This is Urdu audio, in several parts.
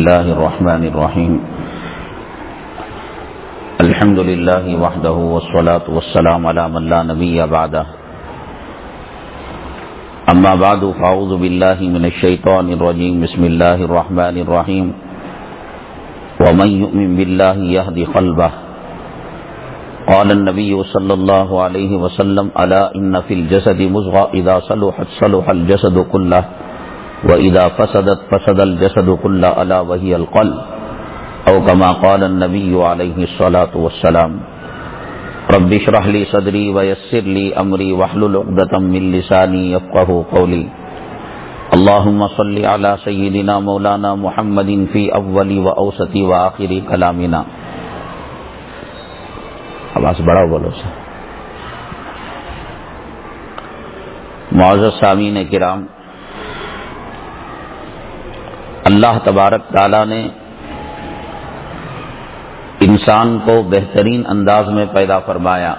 الله الرحمن الرحيم الحمد لله وحده والصلاة والسلام على من لا نبي بعده أما بعد فأعوذ بالله من الشيطان الرجيم بسم الله الرحمن الرحيم ومن يؤمن بالله يهدي قلبه قال النبي صلى الله عليه وسلم ألا إن في الجسد مضغة إذا صلحت صلح الجسد كله وإذا فسدت فسد الجسد كله ألا وهي القلب أو كما قال النبي عليه الصلاة والسلام رب اشرح لي صدري ويسر لي أمري واحلل عقدة من لساني يفقهوا قولي اللهم صل على سيدنا مولانا محمد في أول وأوسط وآخر كلامنا. آواز بڑا بولو سا. معزز سامعین کرام، اللہ تبارک تعالیٰ نے انسان کو بہترین انداز میں پیدا فرمایا.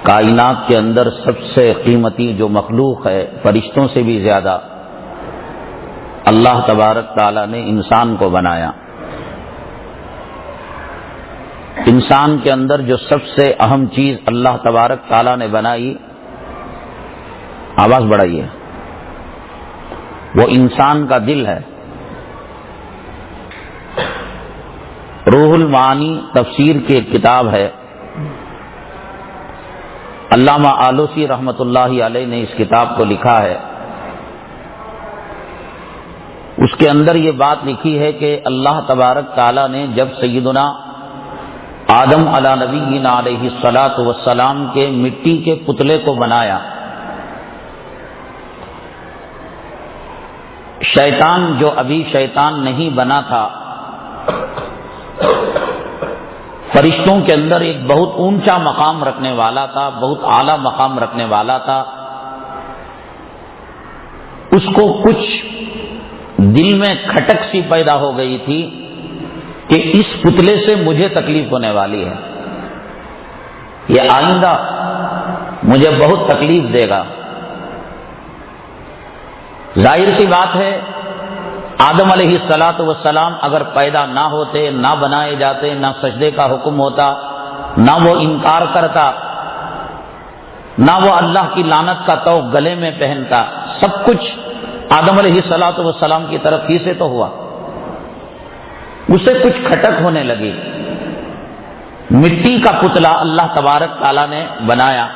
کائنات کے اندر سب سے قیمتی جو مخلوق ہے فرشتوں سے بھی زیادہ اللہ تبارک تعالیٰ نے انسان کو بنایا. انسان کے اندر جو سب سے اہم چیز اللہ تبارک تعالیٰ نے بنائی، آواز بڑھائیے، وہ انسان کا دل ہے. روح المعانی تفسیر کی ایک کتاب ہے، علامہ آلوسی رحمۃ اللہ علیہ نے اس کتاب کو لکھا ہے. اس کے اندر یہ بات لکھی ہے کہ اللہ تبارک تعالیٰ نے جب سیدنا آدم علی نبینا علیہ الصلاۃ والسلام کے مٹی کے پتلے کو بنایا، شیطان جو ابھی شیطان نہیں بنا تھا، فرشتوں کے اندر ایک بہت اونچا مقام رکھنے والا تھا، بہت اعلیٰ مقام رکھنے والا تھا. اس کو کچھ دل میں کھٹک سی پیدا ہو گئی تھی کہ اس پتلے سے مجھے تکلیف ہونے والی ہے، یہ آئندہ مجھے بہت تکلیف دے گا. ظاہر سی بات ہے آدم علیہ الصلاۃ والسلام اگر پیدا نہ ہوتے، نہ بنائے جاتے، نہ سجدے کا حکم ہوتا، نہ وہ انکار کرتا، نہ وہ اللہ کی لعنت کا طوق گلے میں پہنتا، سب کچھ آدم علیہ الصلاۃ والسلام کی طرف ہی سے تو ہوا. اسے کچھ کھٹک ہونے لگی. مٹی کا پتلا اللہ تبارک تعالیٰ نے بنایا،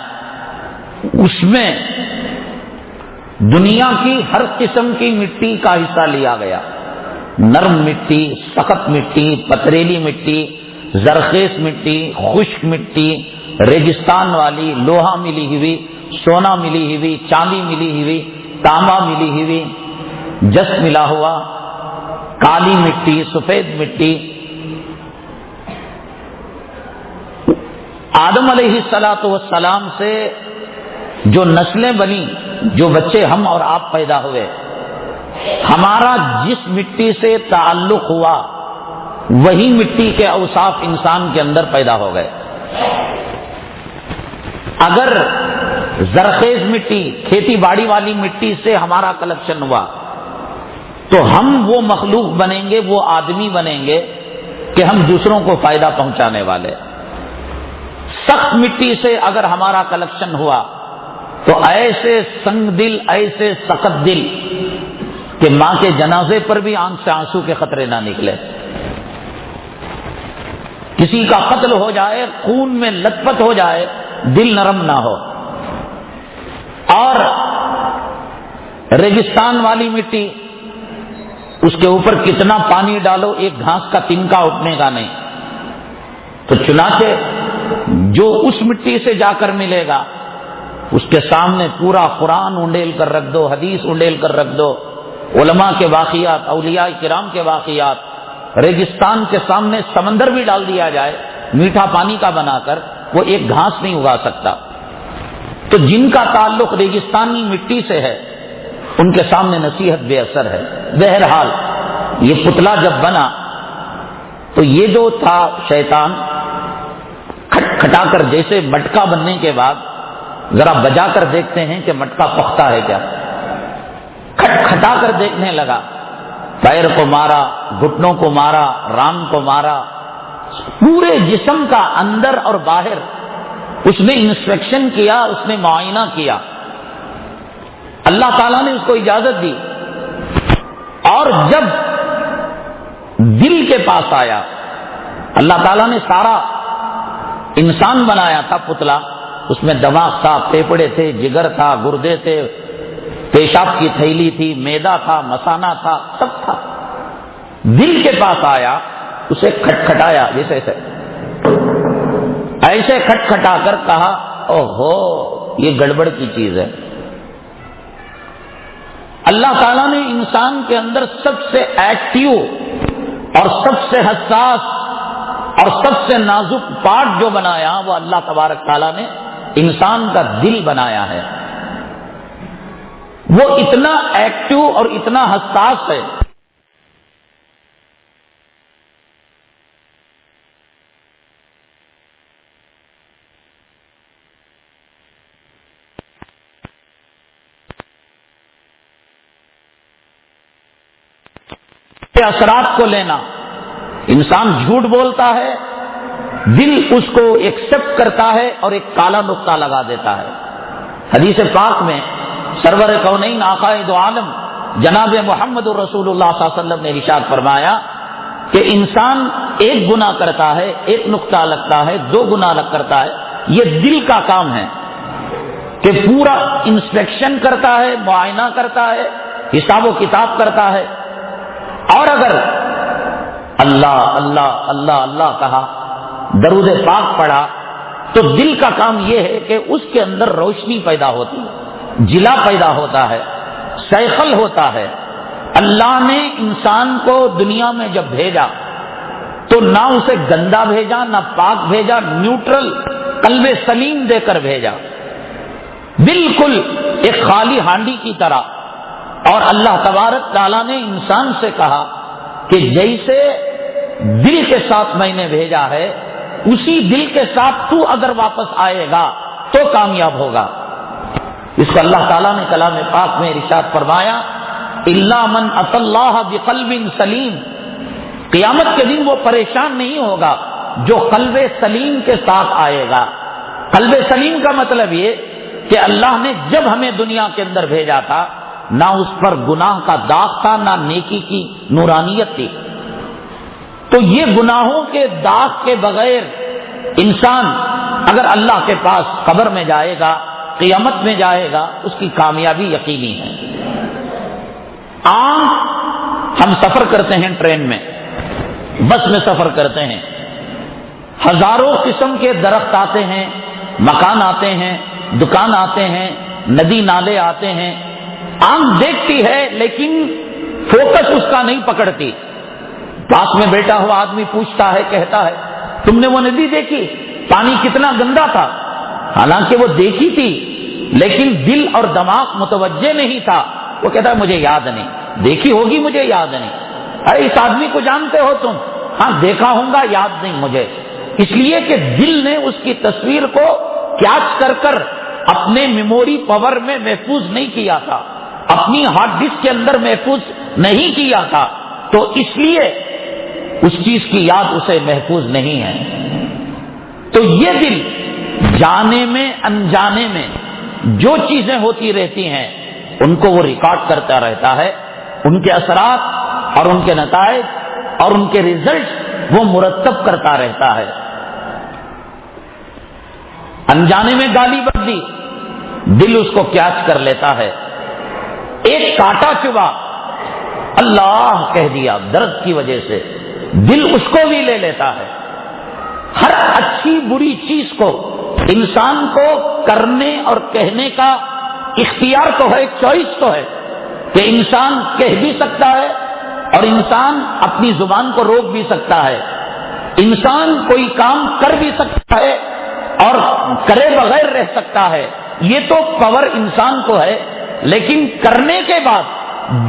اس میں دنیا کی ہر قسم کی مٹی کا حصہ لیا گیا. نرم مٹی، سخت مٹی، پتریلی مٹی، زرخیز مٹی، خشک مٹی، ریگستان والی، لوہا ملی ہوئی، سونا ملی ہوئی، چاندی ملی ہوئی، تانبا ملی ہوئی، جس ملا ہوا، کالی مٹی، سفید مٹی. آدم علیہ الصلاۃ والسلام سے جو نسلیں بنی، جو بچے ہم اور آپ پیدا ہوئے، ہمارا جس مٹی سے تعلق ہوا وہی مٹی کے اوصاف انسان کے اندر پیدا ہو گئے. اگر زرخیز مٹی، کھیتی باڑی والی مٹی سے ہمارا کلیکشن ہوا تو ہم وہ مخلوق بنیں گے، وہ آدمی بنیں گے کہ ہم دوسروں کو فائدہ پہنچانے والے. سخت مٹی سے اگر ہمارا کلیکشن ہوا تو ایسے سنگ دل، ایسے سخت دل کہ ماں کے جنازے پر بھی آنکھ سے آنسو کے خطرے نہ نکلے. کسی کا قتل ہو جائے، خون میں لت پت ہو جائے، دل نرم نہ ہو. اور ریگستان والی مٹی، اس کے اوپر کتنا پانی ڈالو ایک گھاس کا تنکا اٹھنے کا نہیں. تو چنانچہ جو اس مٹی سے جا کر ملے گا اس کے سامنے پورا قرآن انڈیل کر رکھ دو، حدیث انڈیل کر رکھ دو، علماء کے واقعات، اولیاء کرام کے واقعات، ریگستان کے سامنے سمندر بھی ڈال دیا جائے میٹھا پانی کا بنا کر، وہ ایک گھاس نہیں اگا سکتا. تو جن کا تعلق ریگستانی مٹی سے ہے ان کے سامنے نصیحت بے اثر ہے. بہرحال یہ پتلا جب بنا تو یہ جو تھا شیطان، کھٹ کھٹا کر جیسے مٹکا بننے کے بعد ذرا بجا کر دیکھتے ہیں کہ مٹکا پختہ ہے کیا. کھٹ کھٹا کر دیکھنے لگا، پیر کو مارا، گھٹنوں کو مارا، ران کو مارا، پورے جسم کا اندر اور باہر اس نے انسپیکشن کیا، اس نے معائنہ کیا۔ اللہ تعالیٰ نے اس کو اجازت دی، اور جب دل کے پاس آیا، اللہ تعالیٰ نے سارا انسان بنایا تھا پتلا، اس میں دماغ تھا، پھیپھڑے تھے، جگر تھا، گردے تھے، پیشاب کی تھیلی تھی، معدہ تھا، مثانہ تھا، سب تھا۔ دل کے پاس آیا، اسے کھٹکھٹایا، جیسے ایسے کھٹکھٹا کر کہا، اوہو یہ گڑبڑ کی چیز ہے۔ اللہ تعالیٰ نے انسان کے اندر سب سے ایکٹیو اور سب سے حساس اور سب سے نازک پارٹ جو بنایا، وہ اللہ تبارک تعالیٰ نے انسان کا دل بنایا ہے۔ وہ اتنا ایکٹیو اور اتنا حساس ہے کہ اثرات کو لینا، انسان جھوٹ بولتا ہے، دل اس کو ایکسپٹ کرتا ہے اور ایک کالا نقطہ لگا دیتا ہے۔ حدیث پاک میں سرور کونین آقا دو عالم جناب محمد رسول اللہ صلی اللہ علیہ وسلم نے ارشاد فرمایا کہ انسان ایک گناہ کرتا ہے، ایک نقطہ لگتا ہے، دو گناہ کرتا ہے، یہ دل کا کام ہے کہ پورا انسپیکشن کرتا ہے، معائنہ کرتا ہے، حساب و کتاب کرتا ہے۔ اور اگر اللہ اللہ اللہ اللہ کہا، درود پاک پڑھا، تو دل کا کام یہ ہے کہ اس کے اندر روشنی پیدا ہوتی ہے، جلا پیدا ہوتا ہے، سیخل ہوتا ہے۔ اللہ نے انسان کو دنیا میں جب بھیجا تو نہ اسے گندا بھیجا، نہ پاک بھیجا، نیوٹرل قلب سلیم دے کر بھیجا، بالکل ایک خالی ہانڈی کی طرح۔ اور اللہ تبارک تعالیٰ نے انسان سے کہا کہ جیسے دل کے ساتھ میں نے بھیجا ہے، اسی دل کے ساتھ تو اگر واپس آئے گا تو کامیاب ہوگا۔ اس کو اللہ تعالیٰ نے کلام پاک میں ارشاد فرمایا، الا من اتی اللہ بقلب سلیم، قیامت کے دن وہ پریشان نہیں ہوگا جو قلب سلیم کے ساتھ آئے گا۔ قلب سلیم کا مطلب یہ کہ اللہ نے جب ہمیں دنیا کے اندر بھیجا تھا، نہ اس پر گناہ کا داغ تھا، نہ نیکی کی نورانیت تھی۔ تو یہ گناہوں کے داغ کے بغیر انسان اگر اللہ کے پاس قبر میں جائے گا، قیامت میں جائے گا، اس کی کامیابی یقینی ہے۔ عام ہم سفر کرتے ہیں، ٹرین میں، بس میں سفر کرتے ہیں، ہزاروں قسم کے درخت آتے ہیں، مکان آتے ہیں، دکان آتے ہیں، ندی نالے آتے ہیں، آنکھ دیکھتی ہے لیکن فوکس اس کا نہیں پکڑتی۔ پاس میں بیٹھا ہوا آدمی پوچھتا ہے، کہتا ہے، تم نے وہ ندی دیکھی؟ پانی کتنا گندا تھا؟ حالانکہ وہ دیکھی تھی لیکن دل اور دماغ متوجہ نہیں تھا۔ وہ کہتا ہے مجھے یاد نہیں، دیکھی ہوگی مجھے یاد نہیں۔ ارے اس آدمی کو جانتے ہو تم؟ ہاں دیکھا ہوں گا، یاد نہیں مجھے۔ اس لیے کہ دل نے اس کی تصویر کو کیچ کر اپنے میموری پاور میں محفوظ نہیں کیا تھا، اپنی ہارڈ ڈسک کے اندر محفوظ نہیں کیا تھا، تو اس لیے اس چیز کی یاد اسے محفوظ نہیں ہے۔ تو یہ دل جانے میں انجانے میں جو چیزیں ہوتی رہتی ہیں ان کو وہ ریکارڈ کرتا رہتا ہے، ان کے اثرات اور ان کے نتائج اور ان کے ریزلٹ وہ مرتب کرتا رہتا ہے۔ انجانے میں گالی بک دی، دل اس کو کیچ کر لیتا ہے۔ ایک کانٹا چبھا، اللہ کہہ دیا درد کی وجہ سے، دل اس کو بھی لے لیتا ہے۔ ہر اچھی بری چیز کو انسان کو کرنے اور کہنے کا اختیار تو ہے، چوائس تو ہے کہ انسان کہہ بھی سکتا ہے اور انسان اپنی زبان کو روک بھی سکتا ہے، انسان کوئی کام کر بھی سکتا ہے اور کرے بغیر رہ سکتا ہے، یہ تو پاور انسان کو ہے، لیکن کرنے کے بعد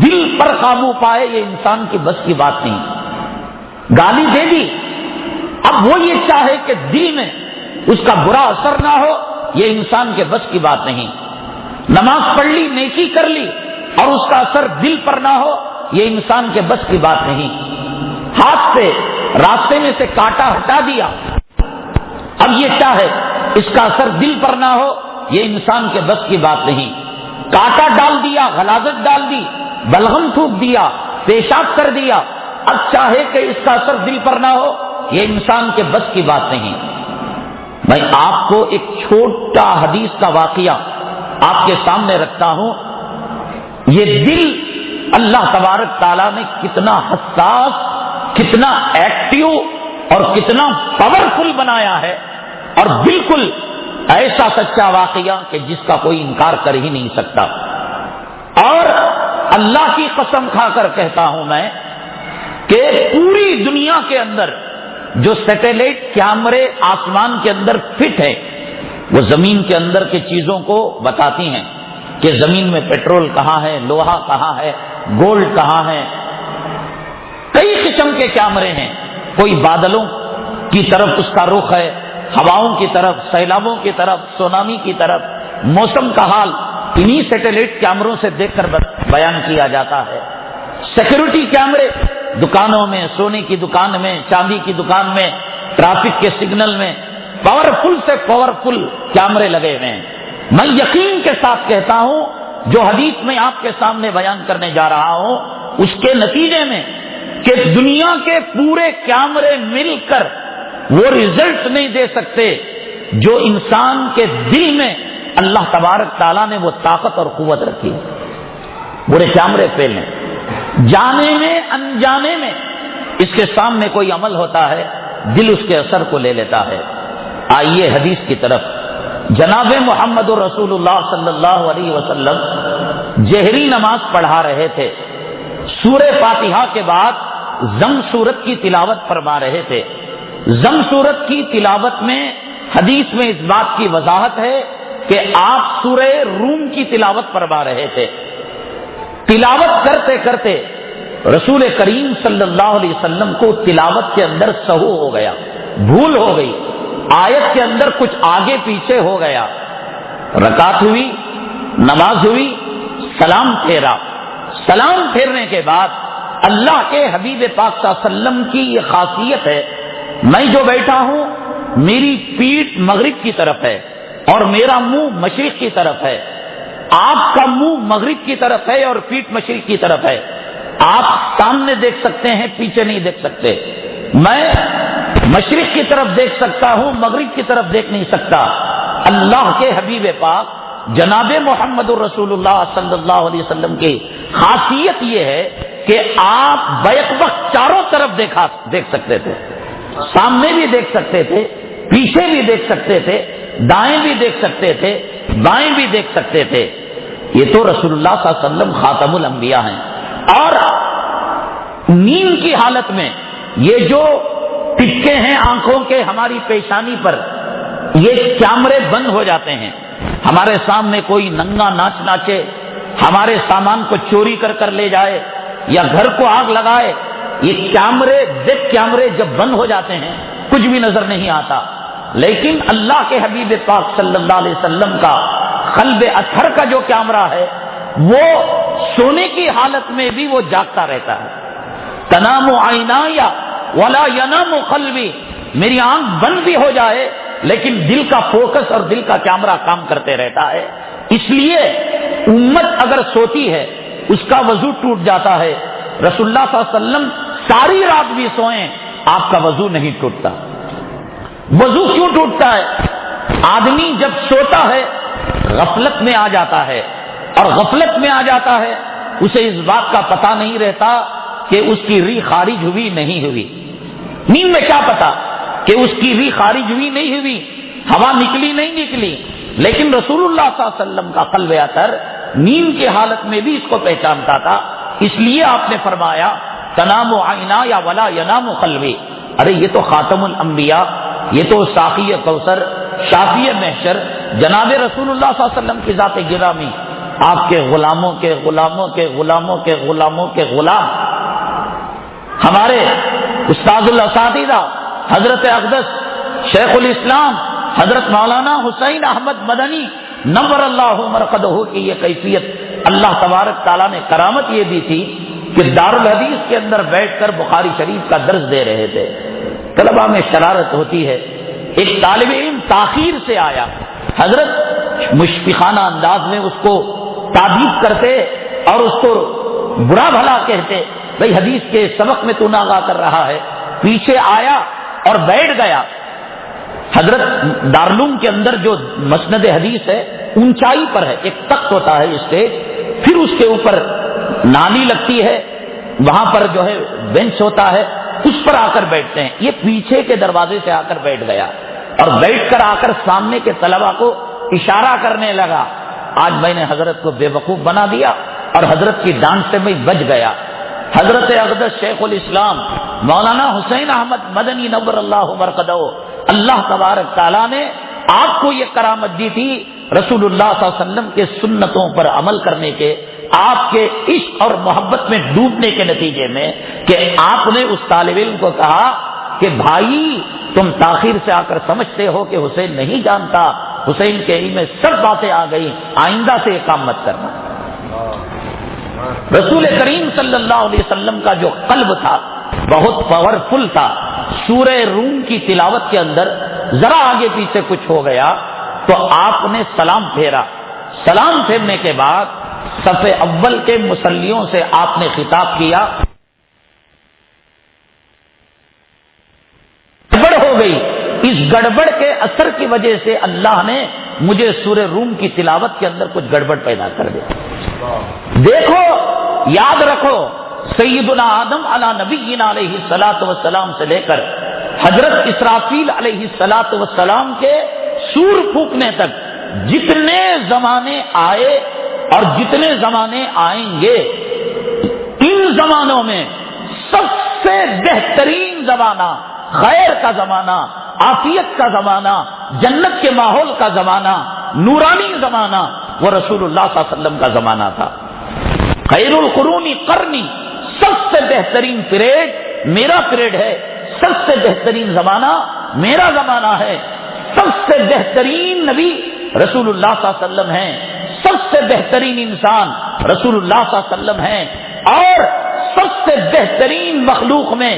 دل پر قابو پائے یہ انسان کی بس کی بات نہیں۔ گالی دے دی، اب وہ یہ چاہے کہ دل میں اس کا برا اثر نہ ہو، یہ انسان کے بس کی بات نہیں۔ نماز پڑھ لی، نیکی کر لی، اور اس کا اثر دل پر نہ ہو، یہ انسان کے بس کی بات نہیں۔ ہاتھ سے راستے میں سے کانٹا ہٹا دیا، اب یہ کیا ہے، اس کا اثر دل پر نہ ہو، یہ انسان کے بس کی بات نہیں۔ کانٹا ڈال دیا، غلاظت ڈال دی، بلغم تھوک دیا، پیشاب کر دیا، اب چاہے کہ اس کا اثر دل پر نہ ہو، یہ انسان کے بس کی بات نہیں۔ میں آپ کو ایک چھوٹا حدیث کا واقعہ آپ کے سامنے رکھتا ہوں۔ یہ دل اللہ تبارک تعالیٰ نے کتنا حساس، کتنا ایکٹیو اور کتنا پاورفل بنایا ہے، اور بالکل ایسا سچا واقعہ کہ جس کا کوئی انکار کر ہی نہیں سکتا۔ اور اللہ کی قسم کھا کر کہتا ہوں میں کہ پوری دنیا کے اندر جو سیٹلائٹ کیمرے آسمان کے اندر فٹ ہے، وہ زمین کے اندر کے چیزوں کو بتاتی ہیں کہ زمین میں پیٹرول کہاں ہے، لوہا کہاں ہے، گولڈ کہاں ہے۔ کئی قسم کے کیمرے ہیں، کوئی بادلوں کی طرف اس کا رخ ہے، ہواؤں کی طرف، سیلابوں کی طرف، سونامی کی طرف، موسم کا حال انہی سیٹلائٹ کیمروں سے دیکھ کر بیان کیا جاتا ہے۔ سیکورٹی کیمرے دکانوں میں، سونے کی دکان میں، چاندی کی دکان میں، ٹریفک کے سگنل میں پاورفل سے پاورفل کیمرے لگے ہوئے ہیں۔ میں یقین کے ساتھ کہتا ہوں، جو حدیث میں آپ کے سامنے بیان کرنے جا رہا ہوں، اس کے نتیجے میں کہ دنیا کے پورے کیمرے مل کر وہ رزلٹ نہیں دے سکتے جو انسان کے دل میں اللہ تبارک تعالیٰ نے وہ طاقت اور قوت رکھی ہے۔ پورے کیمرے فیل ہیں، جانے میں انجانے میں اس کے سامنے کوئی عمل ہوتا ہے، دل اس کے اثر کو لے لیتا ہے۔ آئیے حدیث کی طرف۔ جناب محمد رسول اللہ صلی اللہ علیہ وسلم جہری نماز پڑھا رہے تھے، سورہ فاتحہ کے بعد زم سورت کی تلاوت فرما رہے تھے۔ زم سورت کی تلاوت میں حدیث میں اس بات کی وضاحت ہے کہ آپ سورہ روم کی تلاوت فرما رہے تھے۔ تلاوت کرتے کرتے رسول کریم صلی اللہ علیہ وسلم کو تلاوت کے اندر سہو ہو گیا، بھول ہو گئی، آیت کے اندر کچھ آگے پیچھے ہو گیا۔ رکعت ہوئی، نماز ہوئی، سلام پھیرا۔ سلام پھیرنے کے بعد اللہ کے حبیب پاک صلی اللہ علیہ وسلم کی یہ خاصیت ہے، میں جو بیٹھا ہوں میری پیٹھ مغرب کی طرف ہے اور میرا منہ مشرق کی طرف ہے، آپ کا منہ مغرب کی طرف ہے اور پیٹھ مشرق کی طرف ہے۔ آپ سامنے دیکھ سکتے ہیں، پیچھے نہیں دیکھ سکتے۔ میں مشرق کی طرف دیکھ سکتا ہوں، مغرب کی طرف دیکھ نہیں سکتا۔ اللہ کے حبیب پاک جناب محمد الرسول اللہ صلی اللہ علیہ وسلم کی خاصیت یہ ہے کہ آپ بیک وقت چاروں طرف دیکھ سکتے تھے، سامنے بھی دیکھ سکتے تھے، پیچھے بھی دیکھ سکتے تھے، دائیں بھی دیکھ سکتے تھے، بائیں بھی دیکھ سکتے تھے۔ یہ تو رسول اللہ صلی اللہ علیہ وسلم خاتم الانبیاء ہیں۔ اور نیند کی حالت میں یہ جو ٹکے ہیں آنکھوں کے ہماری پیشانی پر، یہ کیمرے بند ہو جاتے ہیں۔ ہمارے سامنے کوئی ننگا ناچ ناچے، ہمارے سامان کو چوری کر کر لے جائے یا گھر کو آگ لگائے، یہ کیمرے جب بند ہو جاتے ہیں کچھ بھی نظر نہیں آتا۔ لیکن اللہ کے حبیب پاک صلی اللہ علیہ وسلم کا قلب اطہر کا جو کیمرہ ہے، وہ سونے کی حالت میں بھی وہ جاگتا رہتا ہے۔ تنام عینایا ولا ینام قلبی، میری آنکھ بند بھی ہو جائے لیکن دل کا فوکس اور دل کا کیمرہ کام کرتے رہتا ہے۔ اس لیے امت اگر سوتی ہے اس کا وضو ٹوٹ جاتا ہے، رسول اللہ صلی اللہ علیہ وسلم ساری رات بھی سوئیں آپ کا وضو نہیں ٹوٹتا۔ وضو کیوں ٹوٹتا ہے؟ آدمی جب سوتا ہے غفلت میں آ جاتا ہے، اور غفلت میں آ جاتا ہے اسے اس بات کا پتہ نہیں رہتا کہ اس کی ری خارج ہوئی نہیں ہوئی۔ نیند میں کیا پتا کہ اس کی ری خارج ہوئی نہیں ہوئی، ہوا نکلی نہیں نکلی، لیکن رسول اللہ صلی اللہ علیہ وسلم کا قلب اطہر نیند کی حالت میں بھی اس کو پہچانتا تھا۔ اس لیے آپ نے فرمایا تنام عینایا ولا ینام قلبی۔ ارے یہ تو خاتم الانبیاء، یہ تو ساقی کوثر، شافی محشر، جناب رسول اللہ صلی اللہ علیہ وسلم کی ذات گرامی، آپ کے غلاموں کے غلاموں کے غلاموں کے غلاموں کے غلام، ہمارے استاد الاساتذہ حضرت اقدس شیخ الاسلام حضرت مولانا حسین احمد مدنی نور اللہ مرقدہ کی یہ کیفیت اللہ تبارک تعالیٰ نے کرامت یہ دی تھی کہ دارالحدیث کے اندر بیٹھ کر بخاری شریف کا درس دے رہے تھے. طلباء میں شرارت ہوتی ہے. ایک طالب علم تاخیر سے آیا, حضرت مشفقانہ انداز میں اس کو تعریف کرتے اور اس کو برا بھلا کہتے, بھئی حدیث کے سبق میں تو ناغا کر رہا ہے. پیچھے آیا اور بیٹھ گیا. حضرت دارالعلوم کے اندر جو مسند حدیث ہے اونچائی پر ہے, ایک تخت ہوتا ہے اسٹیج, پھر اس کے اوپر نالی لگتی ہے, وہاں پر جو ہے بینچ ہوتا ہے, اس پر آ کر بیٹھتے ہیں. یہ پیچھے کے دروازے سے آ کر بیٹھ گیا اور بیٹھ کر آ کر سامنے کے طلباء کو اشارہ کرنے لگا. آج میں نے حضرت کو بے وقوف بنا دیا اور حضرت کی ڈانٹ سے میں بچ گیا. حضرت اقدس شیخ الاسلام مولانا حسین احمد مدنی نور اللہ مرقدہ, اللہ تبارک تعالیٰ نے آپ کو یہ کرامت دی تھی رسول اللہ صلی اللہ علیہ وسلم کے سنتوں پر عمل کرنے کے, آپ کے عشق اور محبت میں ڈوبنے کے نتیجے میں, کہ آپ نے اس طالب علم کو کہا کہ بھائی تم تاخیر سے آ کر سمجھتے ہو کہ حسین نہیں جانتا, حسین کے علم میں سب باتیں آ گئی, آئندہ سے یہ کام مت کرنا. رسول کریم صلی اللہ علیہ وسلم کا جو قلب تھا بہت پاورفل تھا. سورہ روم کی تلاوت کے اندر ذرا آگے پیچھے کچھ ہو گیا تو آپ نے سلام پھیرا. سلام پھیرنے کے بعد صف اول کے مصلیوں سے آپ نے خطاب کیا. گڑبڑ ہو گئی. اس گڑبڑ کے اثر کی وجہ سے اللہ نے مجھے سورہ روم کی تلاوت کے اندر کچھ گڑبڑ پیدا کر دیا. دیکھو, یاد رکھو, سیدنا آدم علی نبینا علیہ الصلوۃ والسلام سے لے کر حضرت اسرافیل علیہ الصلوۃ والسلام کے سور پھونکنے تک جتنے زمانے آئے اور جتنے زمانے آئیں گے, ان زمانوں میں سب سے بہترین زمانہ, خیر کا زمانہ, عافیت کا زمانہ, جنت کے ماحول کا زمانہ, نورانی زمانہ وہ رسول اللہ صلی اللہ علیہ وسلم کا زمانہ تھا. خیر القرون قرنی, سب سے بہترین پیریڈ میرا پیریڈ ہے, سب سے بہترین زمانہ میرا زمانہ ہے, سب سے بہترین نبی رسول اللہ صلی اللہ علیہ وسلم ہیں, سب سے بہترین انسان رسول اللہ صلی اللہ علیہ وسلم ہیں, اور سب سے بہترین مخلوق میں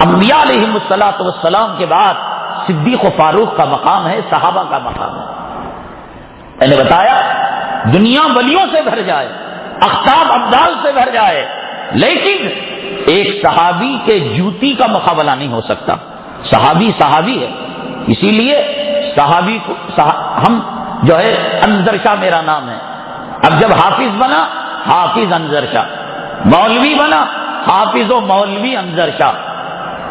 انبیاء علیہم الصلوۃ والسلام کے بعد صدیق و فاروق کا مقام ہے, صحابہ کا مقام ہے. میں نے بتایا دنیا ولیوں سے بھر جائے, اختاب ابدال سے بھر جائے, لیکن ایک صحابی کے جوتی کا مقابلہ نہیں ہو سکتا. صحابی صحابی ہے. اسی لیے صحابی کو ہم جو ہے انظر شاہ میرا نام ہے. اب جب حافظ بنا حافظ انظر شاہ, مولوی بنا حافظ و مولوی انظر شاہ,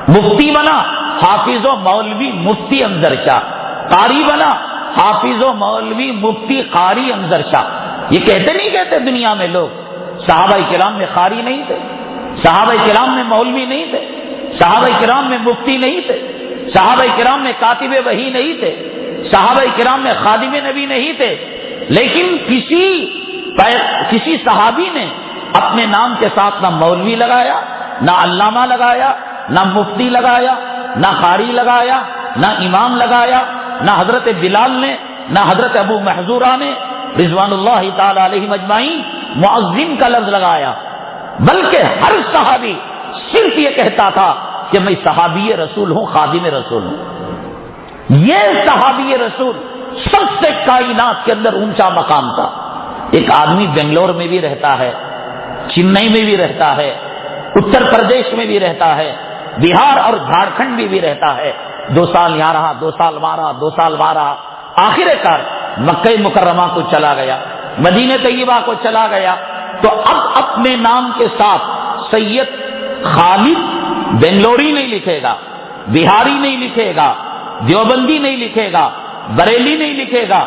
مفتی بنا حافظ و مولوی مفتی انظر شاہ, قاری بنا حافظ و مولوی مفتی قاری انظر شاہ. یہ کہتے نہیں کہتے دنیا میں لوگ, صحابہ کرام میں قاری نہیں تھے, صحابہ کرام میں مولوی نہیں تھے, صحابہ کرام میں مفتی نہیں تھے, صحابہ کرام میں کاتب وحی نہیں تھے, صحابہ کرام میں خادم نبی نہیں تھے, لیکن کسی صحابی نے اپنے نام کے ساتھ نہ مولوی لگایا, نہ علامہ لگایا, نہ مفتی لگایا, نہ قاری لگایا, نہ امام لگایا, نہ حضرت بلال نے, نہ حضرت ابو محذورہ نے رضوان اللہ تعالی علیہ اجمعین معظم کا لفظ لگایا, بلکہ ہر صحابی صرف یہ کہتا تھا کہ میں صحابی رسول ہوں, خادم رسول ہوں. یہ صحابی رسول سب سے کائنات کے اندر اونچا مقام تھا. ایک آدمی بنگلور میں بھی رہتا ہے, چنئی میں بھی رہتا ہے, اتر پردیش میں بھی رہتا ہے, بہار اور جھارکھنڈ میں بھی رہتا ہے, 2 سال یہاں رہا, 2 سال وہاں رہا, 2 سال وہاں رہا, آخر کار مکہ مکرمہ کو چلا گیا, مدینہ طیبہ کو چلا گیا. تو اب اپنے نام کے ساتھ سید خالد بنگلوری نہیں لکھے گا, بہاری نہیں لکھے گا, دیوبندی نہیں لکھے گا, بریلی نہیں لکھے گا,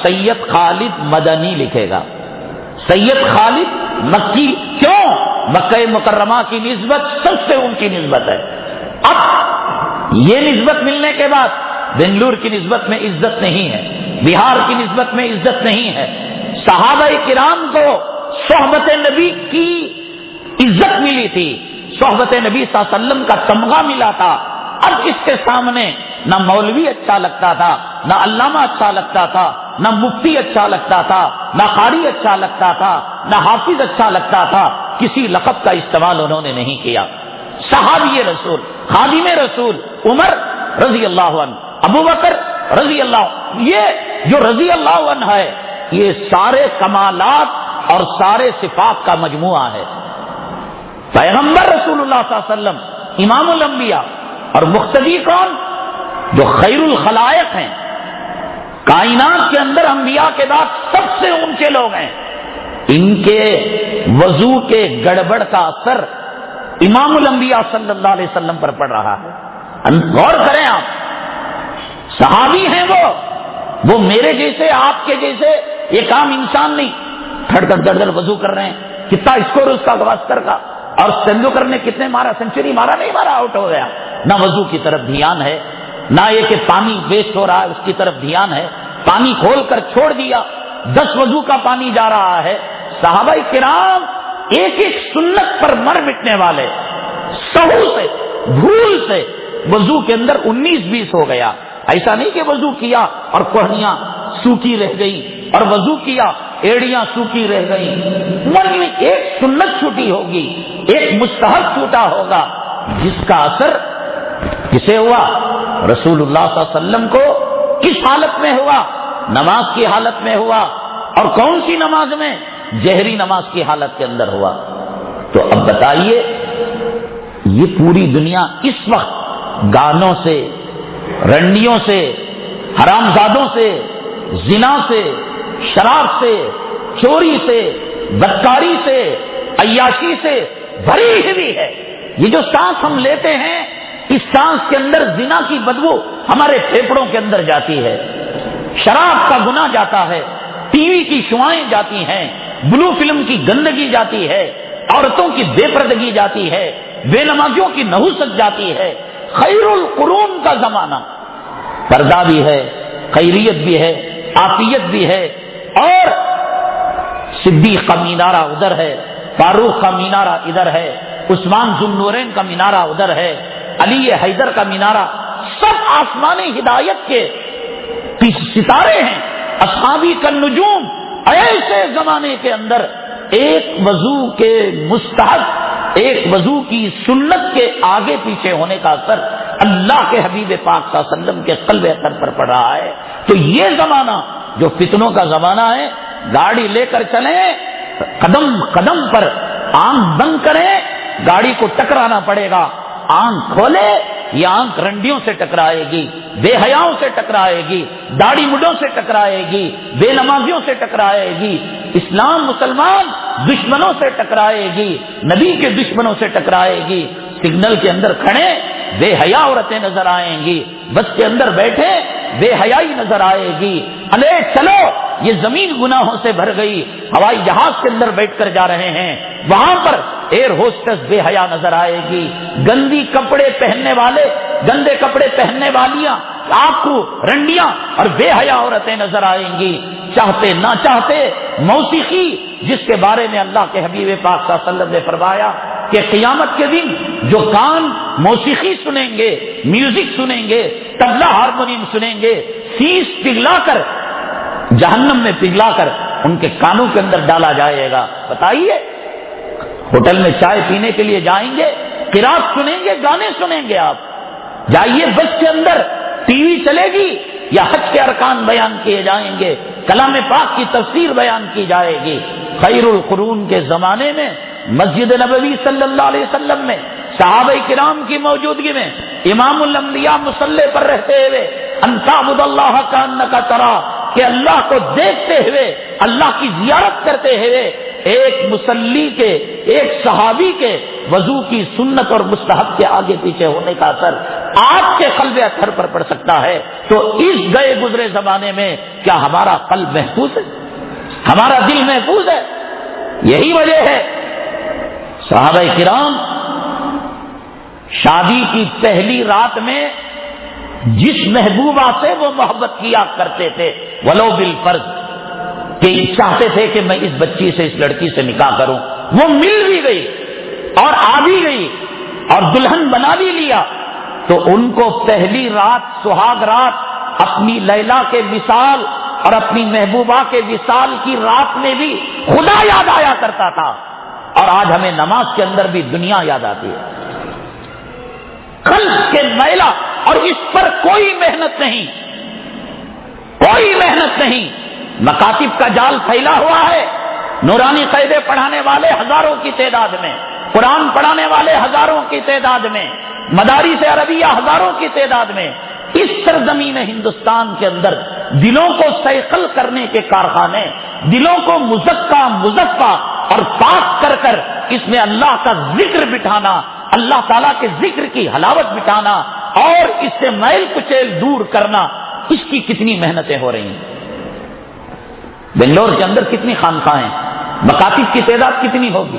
سید خالد مدنی لکھے گا, سید خالد مکی. کیوں؟ مکہ مکرمہ کی نسبت سب سے اونچی نسبت ہے. اب یہ نسبت ملنے کے بعد بنگلور کی نسبت میں عزت نہیں ہے, بہار کی نسبت میں عزت نہیں ہے. صحابہ کرام کو صحبت نبی کی عزت ملی تھی, صحبت نبی صلی اللہ علیہ وسلم کا تمغہ ملا تھا. اب اس کے سامنے نہ مولوی اچھا لگتا تھا, نہ علامہ اچھا لگتا تھا, نہ مفتی اچھا لگتا تھا، نہ قاری اچھا لگتا تھا، نہ حافظ اچھا لگتا تھا، کسی لقب کا استعمال انہوں نے نہیں کیا۔ صحابی رسول، خادم رسول، عمر رضی اللہ عنہ، ابو بکر رضی اللہ عنہ، یہ جو رضی اللہ عنہ ہے یہ سارے کمالات اور سارے صفات کا مجموعہ ہے۔ پیغمبر رسول اللہ صلی اللہ علیہ وسلم امام الانبیاء، اور مقتدی کون؟ جو خیر الخلائق ہیں، کائنات کے اندر انبیاء کے بعد سب سے اونچے لوگ ہیں، ان کے وضو کے گڑبڑ کا اثر امام الانبیاء صلی اللہ علیہ وسلم پر پڑ رہا ہے۔ غور کریں آپ، صحابی ہیں وہ میرے جیسے آپ کے جیسے ایک عام انسان نہیں، دھڑ دھڑ وضو کر رہے ہیں، کتنا اسکور اس کا گواسکر کا، اور تندولکر نے کتنے مارا، سنچری مارا نہیں مارا، آؤٹ ہو گیا، نہ وضو کی طرف دھیان ہے، نہ یہ کہ پانی ویسٹ ہو رہا ہے اس کی طرف دھیان ہے، پانی کھول کر چھوڑ دیا، 10 وضو کا پانی جا رہا ہے۔ صحابہ کرام ایک ایک سنت پر مر مٹنے والے، سہو سے بھول سے وضو کے اندر 19-20 ہو گیا۔ ایسا نہیں کہ وضو کیا اور کوہنیاں سوکھی رہ گئی، اور وضو کیا ایڑیاں سوکھی رہ گئی، من میں ایک سنت چھوٹی ہوگی، ایک مستحب چھوٹا ہوگا، جس کا اثر کسے ہوا؟ رسول اللہ صلی اللہ علیہ وسلم کو کس حالت میں ہوا؟ نماز کی حالت میں ہوا، اور کون سی نماز میں؟ جہری نماز کی حالت کے اندر ہوا۔ تو اب بتائیے، یہ پوری دنیا اس وقت گانوں سے، رنڈیوں سے، حرامزادوں سے، زنا سے، شراب سے، چوری سے، بدکاری سے، عیاشی سے بھری ہوئی ہے۔ یہ جو سانس ہم لیتے ہیں، اس سانس کے اندر زنا کی بدبو ہمارے پھیپھڑوں کے اندر جاتی ہے، شراب کا گناہ جاتا ہے، ٹی وی کی شعائیں جاتی ہیں، بلو فلم کی گندگی جاتی ہے، عورتوں کی بے پردگی جاتی ہے، بے نمازیوں کی نحوست جاتی ہے۔ خیر القرون کا زمانہ، پردہ بھی ہے، خیریت بھی ہے، عافیت بھی ہے، اور صدیق کا مینارہ ادھر ہے، فاروق کا مینارہ ادھر ہے، عثمان ذو النورین کا مینارہ ادھر ہے، علی حیدر کا مینارہ، سب آسمانی ہدایت کے ستارے ہیں، اصحابی کا نجوم۔ ایسے زمانے کے اندر ایک وضو کے مستحب، ایک وضو کی سنت کے آگے پیچھے ہونے کا اثر اللہ کے حبیب پاک صلی اللہ علیہ وسلم کے قلب اثر پر پڑ رہا ہے۔ تو یہ زمانہ جو فتنوں کا زمانہ ہے، گاڑی لے کر چلیں، قدم قدم پر آنکھ بند کریں، گاڑی کو ٹکرانا پڑے گا، آنکھ کھولے، یہ آنکھ رنڈیوں سے ٹکرائے گی، بے حیاؤں سے ٹکرائے گی، داڑھی مڈوں سے ٹکرائے گی، بے نمازیوں سے ٹکرائے گی، اسلام مسلمان دشمنوں سے ٹکرائے گی، نبی کے دشمنوں سے ٹکرائے گی۔ سگنل کے اندر کھڑے بے حیا عورتیں نظر آئیں گی، بس کے اندر بیٹھے بے حیائی نظر آئے گی، الے چلو یہ زمین گناہوں سے بھر گئی، ہوائی جہاز کے اندر بیٹھ کر جا رہے ہیں، وہاں پر ایئر ہوسٹس بے حیا نظر آئے گی، گندی کپڑے پہننے والے، گندے کپڑے پہننے والیاں، آنکھوں رنڈیاں اور بے حیا عورتیں نظر آئیں گی۔ چاہتے نہ چاہتے موسیقی، جس کے بارے میں اللہ کے حبیب پاک صلی اللہ علیہ وسلم نے فرمایا کہ قیامت کے دن جو کان موسیقی سنیں گے، میوزک سنیں گے، طبلہ ہارمونیم سنیں گے، فیس پگھلا کر جہنم میں پگھلا کر ان کے کانوں کے اندر ڈالا جائے گا۔ بتائیے، ہوٹل میں چائے پینے کے لیے جائیں گے، قرات سنیں گے، گانے سنیں گے، آپ جائیے بس کے اندر ٹی وی چلے گی یا حج کے ارکان بیان کیے جائیں گے، کلام پاک کی تفسیر بیان کی جائے گی۔ خیر القرون کے زمانے میں مسجد نبوی صلی اللہ علیہ وسلم میں صحابہ کرام کی موجودگی میں امام الانبیاء مصلی پر رہتے ہوئے ان تعبد اللہ کانک تراہ، کہ اللہ کو دیکھتے ہوئے، اللہ کی زیارت کرتے ہوئے ایک مصلی کے، ایک صحابی کے وضو کی سنت اور مستحب کے آگے پیچھے ہونے کا اثر آپ کے قلب اطہر پر پڑ سکتا ہے۔ تو اس گئے گزرے زمانے میں کیا ہمارا قلب محفوظ ہے؟ ہمارا دل محفوظ ہے؟ یہی وجہ ہے صحابہ کرام شادی کی پہلی رات میں جس محبوبہ سے وہ محبت کیا کرتے تھے، ولو بالفرض، کہ چاہتے تھے کہ میں اس بچی سے، اس لڑکی سے نکاح کروں، وہ مل بھی گئی اور آ بھی گئی اور دلہن بنا بھی لیا، تو ان کو پہلی رات، سہاگ رات، اپنی لیلا کے مثال اور اپنی محبوبہ کے وصال کی رات میں بھی خدا یاد آیا کرتا تھا، اور آج ہمیں نماز کے اندر بھی دنیا یاد آتی ہے، قلب کے میلہ، اور اس پر کوئی محنت نہیں، کوئی محنت نہیں۔ مکاتب کا جال پھیلا ہوا ہے، نورانی قاعدے پڑھانے والے ہزاروں کی تعداد میں، قرآن پڑھانے والے ہزاروں کی تعداد میں، مدارس عربیہ ہزاروں کی تعداد میں۔ اس سرزمین ہندوستان کے اندر دلوں کو سیقل کرنے کے کارخانے، دلوں کو مزکا مزفا اور پاک کر کر اس میں اللہ کا ذکر بٹھانا، اللہ تعالیٰ کے ذکر کی حلاوت بٹھانا اور اس سے میل کچیل دور کرنا، اس کی کتنی محنتیں ہو رہی ہیں۔ بنگلور کے اندر کتنی خانقاہیں ہیں، مکاتب کی تعداد کتنی ہوگی،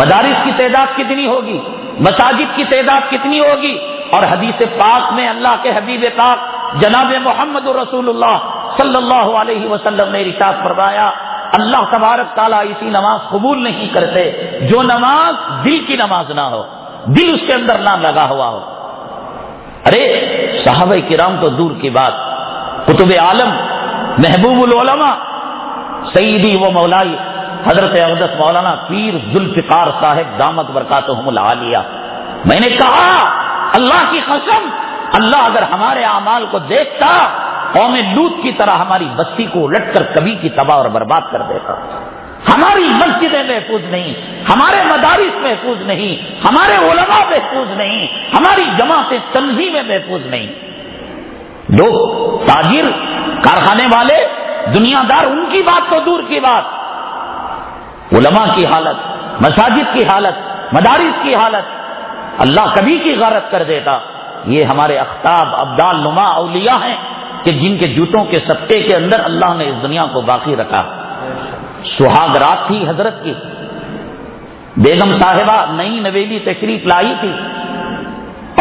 مدارس کی تعداد کتنی ہوگی، مساجد کی تعداد کتنی ہوگی، اور حدیث پاک میں اللہ کے حبیب پاک جناب محمد رسول اللہ صلی اللہ علیہ وسلم نے ارشاد فرمایا، اللہ تبارک تعالیٰ اسی نماز قبول نہیں کرتے جو نماز دل کی نماز نہ ہو، دل اس کے اندر نہ لگا ہوا ہو۔ ارے صحابہ کرام تو دور کی بات، قطب عالم محبوب العلماء سیدی و مولائی حضرت اقدس مولانا پیر ذوالفقار صاحب دامت برکاتہم العالیہ، میں نے کہا اللہ کی قسم، اللہ اگر ہمارے اعمال کو دیکھتا قوم لوط کی طرح ہماری بستی کو الٹ کر کبھی کی تباہ اور برباد کر دیتا۔ ہماری مسجدیں محفوظ نہیں، ہمارے مدارس محفوظ نہیں، ہمارے علماء محفوظ نہیں، ہماری جماعتیں تنظیمیں محفوظ نہیں۔ لوگ تاجر، کارخانے والے، دنیا دار، ان کی بات تو دور کی بات، علماء کی حالت، مساجد کی حالت، مدارس کی حالت اللہ کبھی کی غارت کر دیتا۔ یہ ہمارے اختاب ابدال نما اولیاء ہیں کہ جن کے جوتوں کے صدقے کے اندر اللہ نے اس دنیا کو باقی رکھا۔ سہاگ رات تھی حضرت کی، بیگم صاحبہ نئی نویلی تشریف لائی تھی،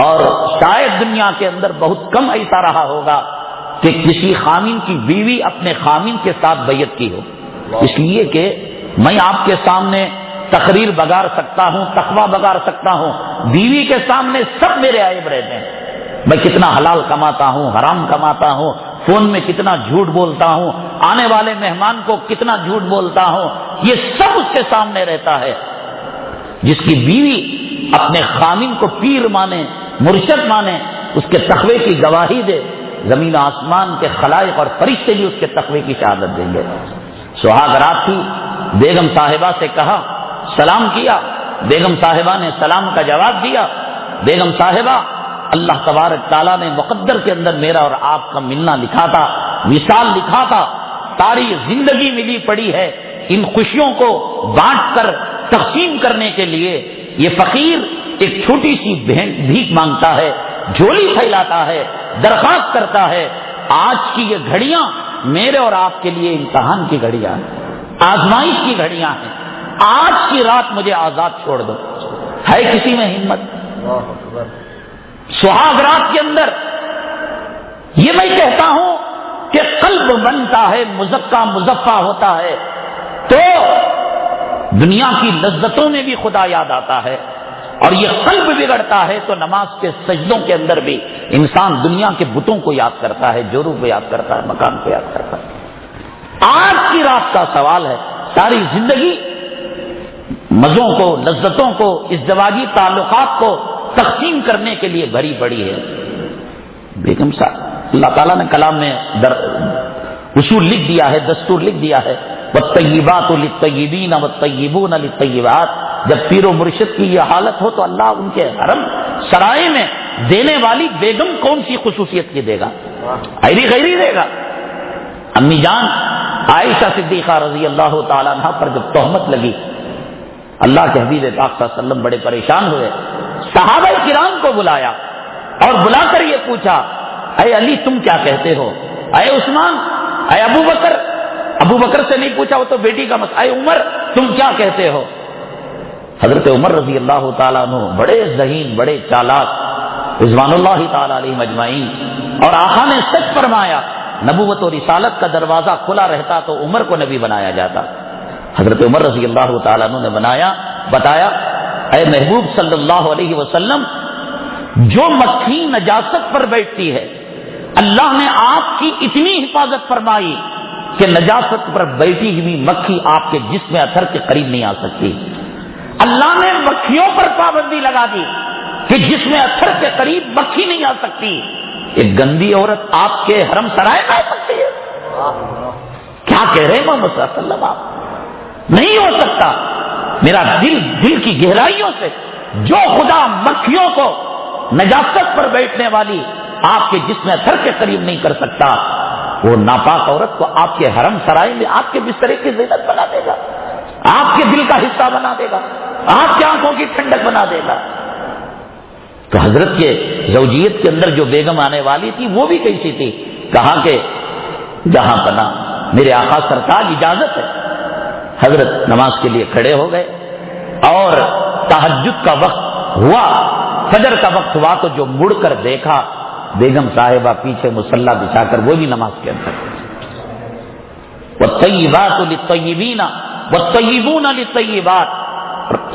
اور شاید دنیا کے اندر بہت کم ایسا رہا ہوگا کہ کسی خامن کی بیوی اپنے خامن کے ساتھ بیعت کی ہو، اس لیے کہ میں آپ کے سامنے تقریر بگاڑ سکتا ہوں، تقویٰ بگاڑ سکتا ہوں، بیوی کے سامنے سب میرے عیب رہتے ہیں، میں کتنا حلال کماتا ہوں، حرام کماتا ہوں، فون میں کتنا جھوٹ بولتا ہوں، آنے والے مہمان کو کتنا جھوٹ بولتا ہوں، یہ سب اس کے سامنے رہتا ہے۔ جس کی بیوی اپنے خامن کو پیر مانے، مرشد مانے، اس کے تقوی کی گواہی دے، زمین و آسمان کے خلائق اور فرشتے بھی اس کے تقوی کی شہادت دیں گے۔ سہاگ رات تھی، بیگم صاحبہ سے کہا، سلام کیا، بیگم صاحبہ نے سلام کا جواب دیا۔ بیگم صاحبہ، اللہ تبارک تعالیٰ نے مقدر کے اندر میرا اور آپ کا ملنا لکھا تھا، وصال لکھا تھا، ساری زندگی ملی پڑی ہے ان خوشیوں کو بانٹ کر تقسیم کرنے کے لیے۔ یہ فقیر ایک چھوٹی سی بھیک مانگتا ہے، جھولی پھیلاتا ہے، درخواست کرتا ہے۔ آج کی یہ گھڑیاں میرے اور آپ کے لیے امتحان کی گھڑیاں ہیں، آزمائش کی گھڑیاں ہیں۔ آج کی رات مجھے آزاد چھوڑ دو، ہے کسی میں ہمت؟ سہاگ رات کے اندر یہ میں کہتا ہوں کہ قلب بنتا ہے، مزکا مزفا ہوتا ہے تو دنیا کی لذتوں میں بھی خدا یاد آتا ہے، اور یہ قلب بگڑتا ہے تو نماز کے سجدوں کے اندر بھی انسان دنیا کے بتوں کو یاد کرتا ہے، جورو کو یاد کرتا ہے، مکان کو یاد کرتا ہے۔ آج کی رات کا سوال ہے، ساری زندگی مزوں کو، لذتوں کو، ازدواجی تعلقات کو تقسیم کرنے کے لیے بھری پڑی ہے۔ بیگم صاحب، اللہ تعالیٰ نے کلام میں اصول لکھ دیا ہے، دستور لکھ دیا ہے، والطیبات للطیبین والطیبون للطیبات۔ جب پیر و مرشد کی یہ حالت ہو تو اللہ ان کے حرم سرائے میں دینے والی بیگم کون سی خصوصیت کی دے گا؟ غیری غیری دے گا۔ امی جان عائشہ صدیقہ رضی اللہ تعالیٰ عنہ پر جب تہمت لگی، اللہ کے حبیب پاک صلی اللہ علیہ وسلم بڑے پریشان ہوئے، صحابہ کرام کو بلایا اور بلا کر یہ پوچھا، اے علی تم کیا کہتے ہو؟ اے عثمان، اے ابو بکر سے نہیں پوچھا، وہ تو بیٹی کا مسئلہ، اے عمر تم کیا کہتے ہو؟ حضرت عمر رضی اللہ تعالیٰ عنہ بڑے ذہین، بڑے چالاک، رضوان اللہ تعالیٰ علیہ مجمعین، اور آقا نے سچ فرمایا، نبوت و رسالت کا دروازہ کھلا رہتا تو عمر کو نبی بنایا جاتا۔ حضرت عمر رضی اللہ تعالیٰ عنہ نے بتایا، اے محبوب صلی اللہ علیہ وسلم، جو مکھی نجاست پر بیٹھتی ہے اللہ نے آپ کی اتنی حفاظت فرمائی کہ نجاست پر بیٹھی ہوئی مکھی آپ کے جسم اثر کے قریب نہیں آ سکتی. اللہ نے مکھیوں پر پابندی لگا دی کہ جسم اثر کے قریب مکھی نہیں آ سکتی. ایک گندی عورت آپ کے حرم سرائے میں آ سکتی ہے؟ کیا کہہ رہے ہیں محمد صلی اللہ علیہ وسلم آپ؟ نہیں ہو سکتا. میرا دل کی گہرائیوں سے جو خدا مکھیوں کو نجاست پر بیٹھنے والی آپ کے جسم اثر کے قریب نہیں کر سکتا، وہ ناپاک عورت کو آپ کے حرم سرائے میں آپ کے بسترے کی زینت بنا دے گا، آپ کے دل کا حصہ بنا دے گا، آپ کی آنکھوں کی ٹھنڈک بنا دے گا. تو حضرت کے زوجیت کے اندر جو بیگم آنے والی تھی وہ بھی کیسی تھی؟ کہا کہ جہاں پناہ میرے آقا سرکار اجازت ہے. حضرت نماز کے لیے کھڑے ہو گئے اور تہجد کا وقت ہوا، فجر کا وقت ہوا تو جو مڑ کر دیکھا بیگم صاحبہ پیچھے مصلی بچھا کر وہ بھی نماز کے اندر. والطیبات للطیبین والطیبون للطیبات.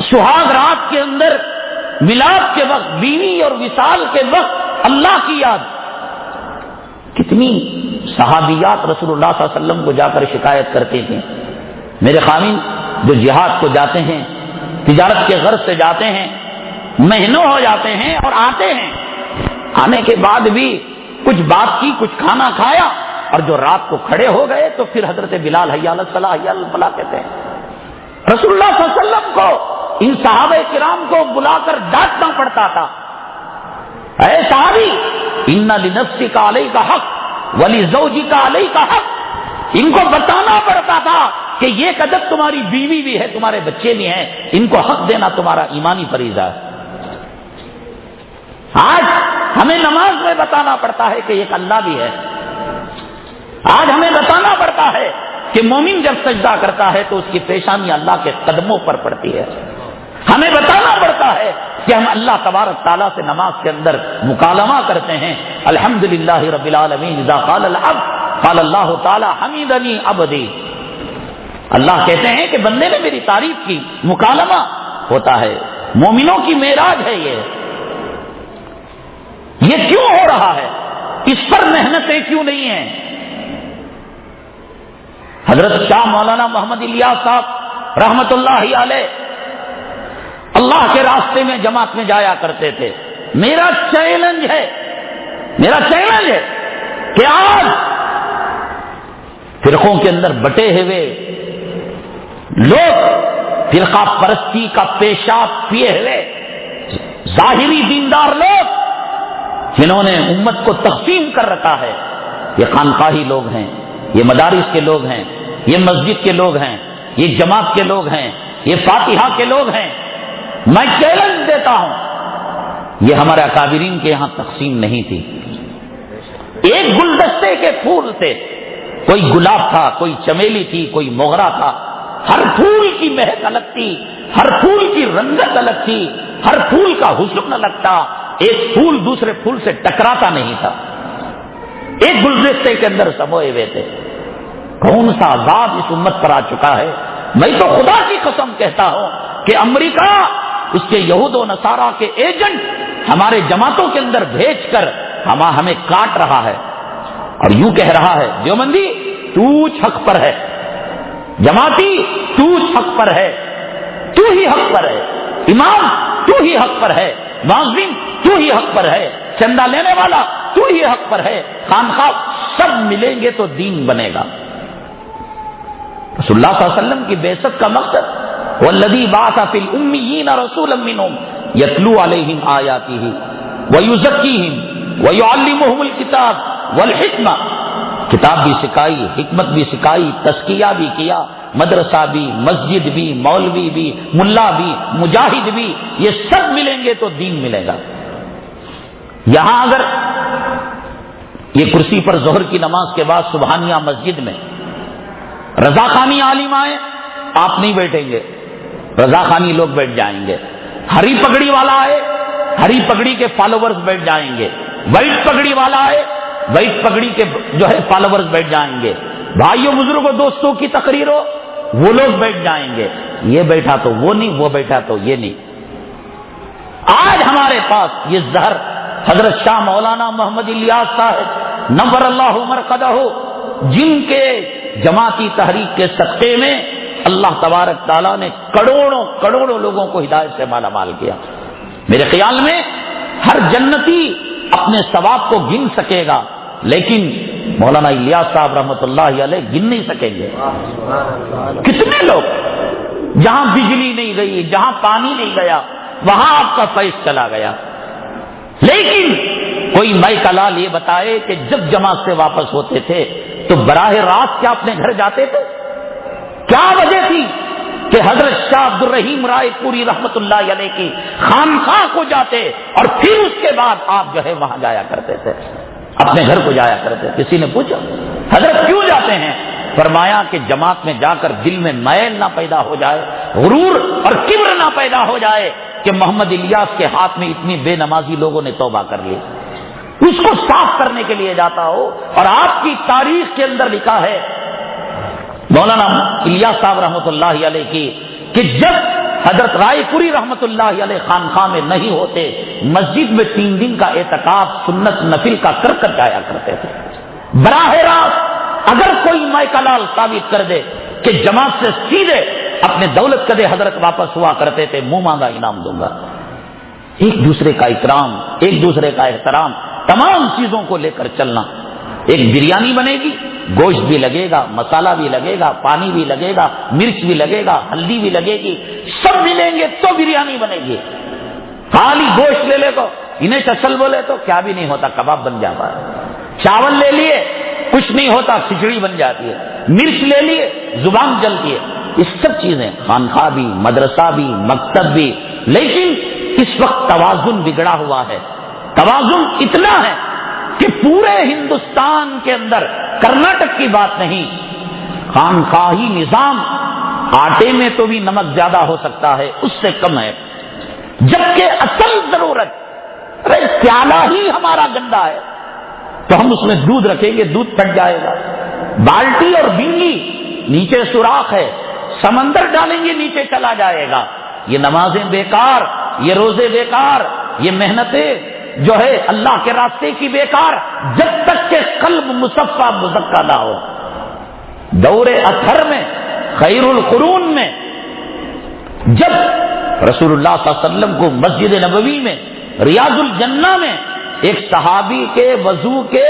سہاگ رات کے اندر میلاد کے وقت، بیوی اور وصال کے وقت اللہ کی یاد. کتنی صحابیات رسول اللہ صلی اللہ علیہ وسلم کو جا کر شکایت کرتے تھے، میرے خامن جو جہاد کو جاتے ہیں، تجارت کے غرض سے جاتے ہیں، مہینوں ہو جاتے ہیں اور آتے ہیں، آنے کے بعد بھی کچھ بات کی، کچھ کھانا کھایا، اور جو رات کو کھڑے ہو گئے تو پھر حضرت بلال حی علی الصلاۃ حی علی الفلاح کہتے ہیں. رسول اللہ صلی اللہ علیہ وسلم کو ان صحابہ کرام کو بلا کر ڈانٹنا پڑتا تھا. اے صحابی، ان لنفسک علیک حق ولزوجک علیک حق. ان کو بتانا پڑتا تھا کہ یہ قدر تمہاری بیوی بھی ہے، تمہارے بچے بھی ہیں، ان کو حق دینا تمہارا ایمانی فریضہ ہے. آج ہمیں نماز میں بتانا پڑتا ہے کہ ایک اللہ بھی ہے. آج ہمیں بتانا پڑتا ہے کہ مومن جب سجدہ کرتا ہے تو اس کی پیشانی اللہ کے قدموں پر پڑتی ہے. ہمیں بتانا پڑتا ہے کہ ہم اللہ تبارک تعالیٰ سے نماز کے اندر مکالمہ کرتے ہیں. الحمدللہ رب العالمین اذا قال العبد قال اللہ تعالی حمیدنی عبدی. اللہ کہتے ہیں کہ بندے نے میری تعریف کی، مکالمہ ہوتا ہے. مومنوں کی معراج ہے یہ کیوں ہو رہا ہے؟ اس پر محنتیں کیوں نہیں ہیں؟ حضرت شاہ مولانا محمد الیاس صاحب رحمت اللہ علیہ اللہ کے راستے میں جماعت میں جایا کرتے تھے. میرا چیلنج ہے کہ آج فرقوں کے اندر بٹے ہوئے لوگ، فرقہ پرستی کا پیشاب پیے ہوئے ظاہری دیندار لوگ جنہوں نے امت کو تقسیم کر رکھا ہے، یہ خانقاہی لوگ ہیں، یہ مدارس کے لوگ ہیں، یہ مسجد کے لوگ ہیں، یہ جماعت کے لوگ ہیں، یہ فاتحہ کے لوگ ہیں. میں چیلنج دیتا ہوں، یہ ہمارے اکابرین کے یہاں تقسیم نہیں تھی. ایک گلدستے کے پھول تھے، کوئی گلاب تھا، کوئی چمیلی تھی، کوئی موگرا تھا. ہر پھول کی مہک الگ تھی، ہر پھول کی رنگت الگ تھی، ہر پھول کا حسن الگ تھا. ایک پھول دوسرے پھول سے ٹکراتا نہیں تھا. ایک گلدستے کے اندر سموئے ہوئے تھے. کون سا عذاب اس امت پر آ چکا ہے. میں تو خدا کی قسم کہتا ہوں کہ امریکہ اس کے یہود و نصارہ کے ایجنٹ ہمارے جماعتوں کے اندر بھیج کر ہمیں کاٹ رہا ہے اور یوں کہہ رہا ہے، دیوبندی تو حق پر ہے، جماعتی تو حق پر ہے، تو ہی حق پر ہے، امام تو ہی حق پر ہے، معذم تو ہی حق پر ہے، چندہ لینے والا تو ہی حق پر ہے، خانخواہ سب ملیں گے تو دین بنے گا. رسول اللہ صلی اللہ علیہ وسلم کی بعثت کا مقصد والذی بعث فی الامیین رسولا منہم یتلو علیہم آیاتہ ویزکیہم ویعلمہم الکتاب والحکمہ. کتاب بھی سکھائی، حکمت بھی سکھائی، تزکیہ بھی کیا، مدرسہ بھی، مسجد بھی، مولوی بھی، ملا بھی، مجاہد بھی، یہ سب ملیں گے تو دین ملے گا. یہاں اگر یہ کرسی پر ظہر کی نماز کے بعد سبحانیہ مسجد میں رضاخانی عالم آئے، آپ نہیں بیٹھیں گے، رضاخانی لوگ بیٹھ جائیں گے. ہری پگڑی والا آئے، ہری پگڑی کے فالوورز بیٹھ جائیں گے. وائٹ پگڑی والا آئے، وائٹ پگڑی کے فالوورز بیٹھ جائیں گے. بھائیوں بزرگوں دوستوں کی تقریر ہو، وہ لوگ بیٹھ جائیں گے. یہ بیٹھا تو وہ نہیں، وہ بیٹھا تو یہ نہیں. آج ہمارے پاس یہ زہر حضرت شاہ مولانا محمد الیاس صاحب نور اللہ مرقدہ جن کے جماعتی تحریک کے صدقے میں اللہ تبارک تعالیٰ نے کروڑوں کروڑوں لوگوں کو ہدایت سے مالا مال کیا. میرے خیال میں ہر جنتی اپنے ثواب کو گن سکے گا، لیکن مولانا الیاس صاحب رحمۃ اللہ علیہ گن نہیں سکیں گے. کتنے لوگ جہاں بجلی نہیں گئی، جہاں پانی نہیں گیا، وہاں آپ کا فیض چلا گیا. لیکن کوئی مائی کا لال یہ بتائے کہ جب جماعت سے واپس ہوتے تھے تو براہ راست کیا اپنے گھر جاتے تھے؟ کیا وجہ تھی کہ حضرت شاہ عبد الرحیم رائے پوری رحمت اللہ علیہ کی خانقاہ کو جاتے اور پھر اس کے بعد آپ جو ہے وہاں جایا کرتے تھے، اپنے گھر کو جایا کرتے؟ کسی نے پوچھا حضرت کیوں جاتے ہیں؟ فرمایا کہ جماعت میں جا کر دل میں میل نہ پیدا ہو جائے، غرور اور کبر نہ پیدا ہو جائے کہ محمد الیاس کے ہاتھ میں اتنی بے نمازی لوگوں نے توبہ کر لی. اس کو صاف کرنے کے لیے جاتا ہو. اور آپ کی تاریخ کے اندر لکھا ہے مولانا الیاس صاحب رحمۃ اللہ علیہ کی کہ جب حضرت رائے پوری رحمۃ اللہ علیہ خانقاہ میں نہیں ہوتے، مسجد میں 3 دن کا اعتکاف سنت نفل کا کر جایا کرتے تھے. براہ راست اگر کوئی مائی کا لال ثابت کر دے کہ جماعت سے سیدھے اپنے دولت قدے حضرت واپس ہوا کرتے تھے، منہ مانگا انعام دوں گا. ایک دوسرے کا اکرام، ایک دوسرے کا احترام، تمام چیزوں کو لے کر چلنا. ایک بریانی بنے گی، گوشت بھی لگے گا، مسالہ بھی لگے گا، پانی بھی لگے گا، مرچ بھی لگے گا، ہلدی بھی لگے گی، سب ملیں گے تو بریانی بنے گی. خالی گوشت لے لے تو انہیں چچل بولے تو کیا بھی نہیں ہوتا، کباب بن جاتا ہے. چاول لے لیے کچھ نہیں ہوتا، کھچڑی بن جاتی ہے. مرچ لے لیے زبان جلتی ہے. یہ سب چیزیں، خانقاہ بھی، مدرسہ بھی، مکتب بھی. لیکن اس وقت توازن بگڑا ہوا ہے. توازن اتنا ہے کہ پورے ہندوستان کے اندر کرناٹک کی بات نہیں، خانقاہی نظام آٹے میں تو بھی نمک زیادہ ہو سکتا ہے، اس سے کم ہے. جبکہ اصل ضرورت، ارے پیالہ ہی ہمارا گندا ہے تو ہم اس میں دودھ رکھیں گے، دودھ پھٹ جائے گا. بالٹی اور بینگی نیچے سوراخ ہے، سمندر ڈالیں گے نیچے چلا جائے گا. یہ نمازیں بیکار، یہ روزے بیکار، یہ محنتیں جو ہے اللہ کے راستے کی بیکار، جب تک کہ قلب مصفا مزکا نہ ہو. دور اطہر میں، خیر القرون میں، جب رسول اللہ صلی اللہ علیہ وسلم کو مسجد نبوی میں ریاض الجنہ میں ایک صحابی کے وضو کے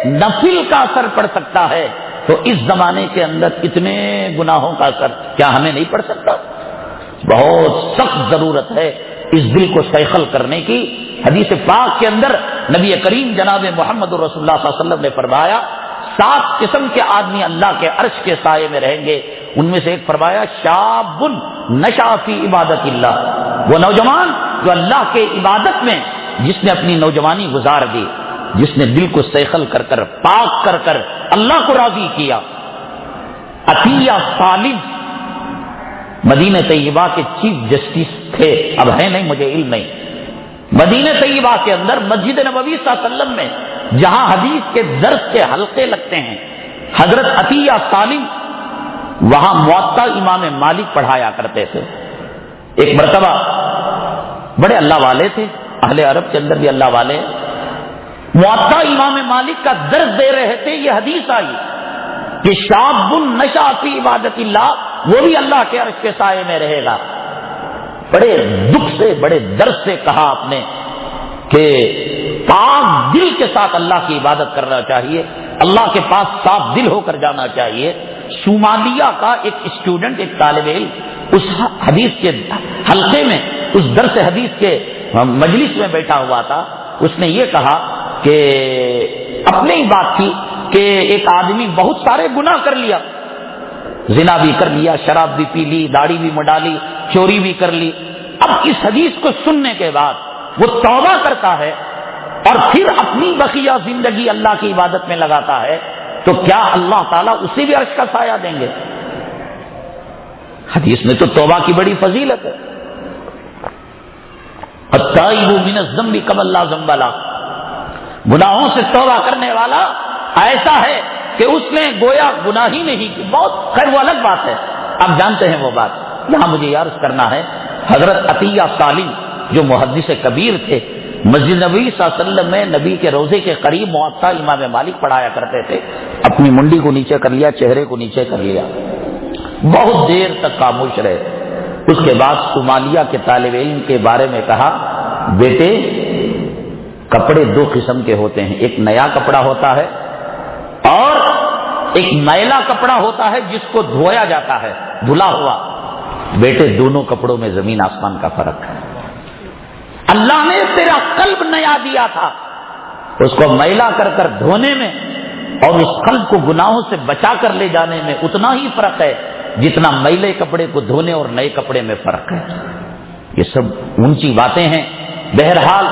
نفل کا اثر پڑ سکتا ہے تو اس زمانے کے اندر کتنے گناہوں کا اثر کیا ہمیں نہیں پڑ سکتا؟ بہت سخت ضرورت ہے اس دل کو سیخل کرنے کی. حدیث پاک کے اندر نبی کریم جناب محمد رسول اللہ صلی اللہ علیہ وسلم نے فرمایا 7 قسم کے آدمی اللہ کے عرش کے سائے میں رہیں گے. ان میں سے ایک فرمایا شاب نشأ فی عبادت اللہ، وہ نوجوان جو اللہ کے عبادت میں جس نے اپنی نوجوانی گزار دی، جس نے دل کو سیخل کر کر پاک کر کر اللہ کو راضی کیا. عطیہ سالم مدینہ طیبہ کے چیف جسٹس تھے، اب ہے نہیں، مجھے علم نہیں. مدینہ طیبہ کے اندر مسجد نبوی صلی اللہ علیہ وسلم میں جہاں حدیث کے درس کے حلقے لگتے ہیں، حضرت عطیہ سالم وہاں موطا امام مالک پڑھایا کرتے تھے. ایک مرتبہ بڑے اللہ والے تھے، اہل عرب کے اندر بھی اللہ والے، موطا امام مالک کا درس دے رہے تھے. یہ حدیث آئی کہ شاب نشأ فی عبادت اللہ، وہ بھی اللہ کے عرش کے سائے میں رہے گا. بڑے دکھ سے، بڑے درد سے کہا آپ نے کہ پاک دل کے ساتھ اللہ کی عبادت کرنا چاہیے، اللہ کے پاس صاف دل ہو کر جانا چاہیے. صومالیہ کا ایک اسٹوڈنٹ، ایک طالب علم اس حدیث کے حلقے میں، اس درس حدیث کے مجلس میں بیٹھا ہوا تھا. اس نے یہ کہا کہ اپنے ہی بات کی کہ ایک آدمی بہت سارے گناہ کر لیا، زنا بھی کر لیا، شراب بھی پی لی، داڑھی بھی مڈا لی، چوری بھی کر لی. اب اس حدیث کو سننے کے بعد وہ توبہ کرتا ہے اور پھر اپنی بقیہ زندگی اللہ کی عبادت میں لگاتا ہے تو کیا اللہ تعالیٰ اسے بھی عرش کا سایہ دیں گے؟ حدیث میں تو توبہ کی بڑی فضیلت ہے. التائب من الذنب کمن لا ذنب لہ، گناہوں سے توبہ کرنے والا ایسا ہے کہ اس نے گویا گناہ ہی نہیں کی. بہت خیر، وہ الگ بات ہے، آپ جانتے ہیں وہ بات. یہاں مجھے عرض کرنا ہے، حضرت عطیہ سالم جو محدث کبیر تھے، مسجد نبوی صلی اللہ علیہ وسلم میں نبی کے روضے کے قریب موطا امام مالک پڑھایا کرتے تھے. اپنی منڈی کو نیچے کر لیا, چہرے کو نیچے کر لیا, بہت دیر تک خاموش رہے. اس کے بعد صومالیہ کے طالب علم کے بارے میں کہا, بیٹے کپڑے دو قسم کے ہوتے ہیں, ایک نیا کپڑا ہوتا ہے اور ایک میلا کپڑا ہوتا ہے جس کو دھویا جاتا ہے, دھلا ہوا. بیٹے دونوں کپڑوں میں زمین آسمان کا فرق ہے. اللہ نے تیرا قلب نیا دیا تھا, اس کو میلا کر کر دھونے میں اور اس قلب کو گناہوں سے بچا کر لے جانے میں اتنا ہی فرق ہے جتنا میلے کپڑے کو دھونے اور نئے کپڑے میں فرق ہے. یہ سب اونچی باتیں ہیں. بہرحال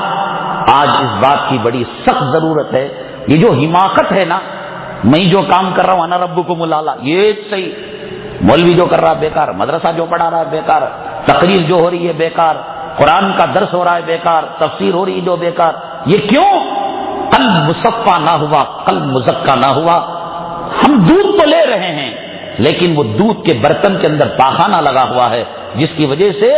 آج اس بات کی بڑی سخت ضرورت ہے. یہ جو حماقت ہے نا, میں جو کام کر رہا ہوں انا ربکم الاعلی, یہ صحیح, مولوی جو کر رہا ہے بیکار, مدرسہ جو پڑھا رہا ہے بیکار, تقریر جو ہو رہی ہے بیکار, قرآن کا درس ہو رہا ہے بیکار, تفسیر ہو رہی ہے جو بیکار. یہ کیوں؟ قلب مصفا نہ ہوا, قلب مزکا نہ ہوا. ہم دودھ تو لے رہے ہیں لیکن وہ دودھ کے برتن کے اندر پاخانہ لگا ہوا ہے, جس کی وجہ سے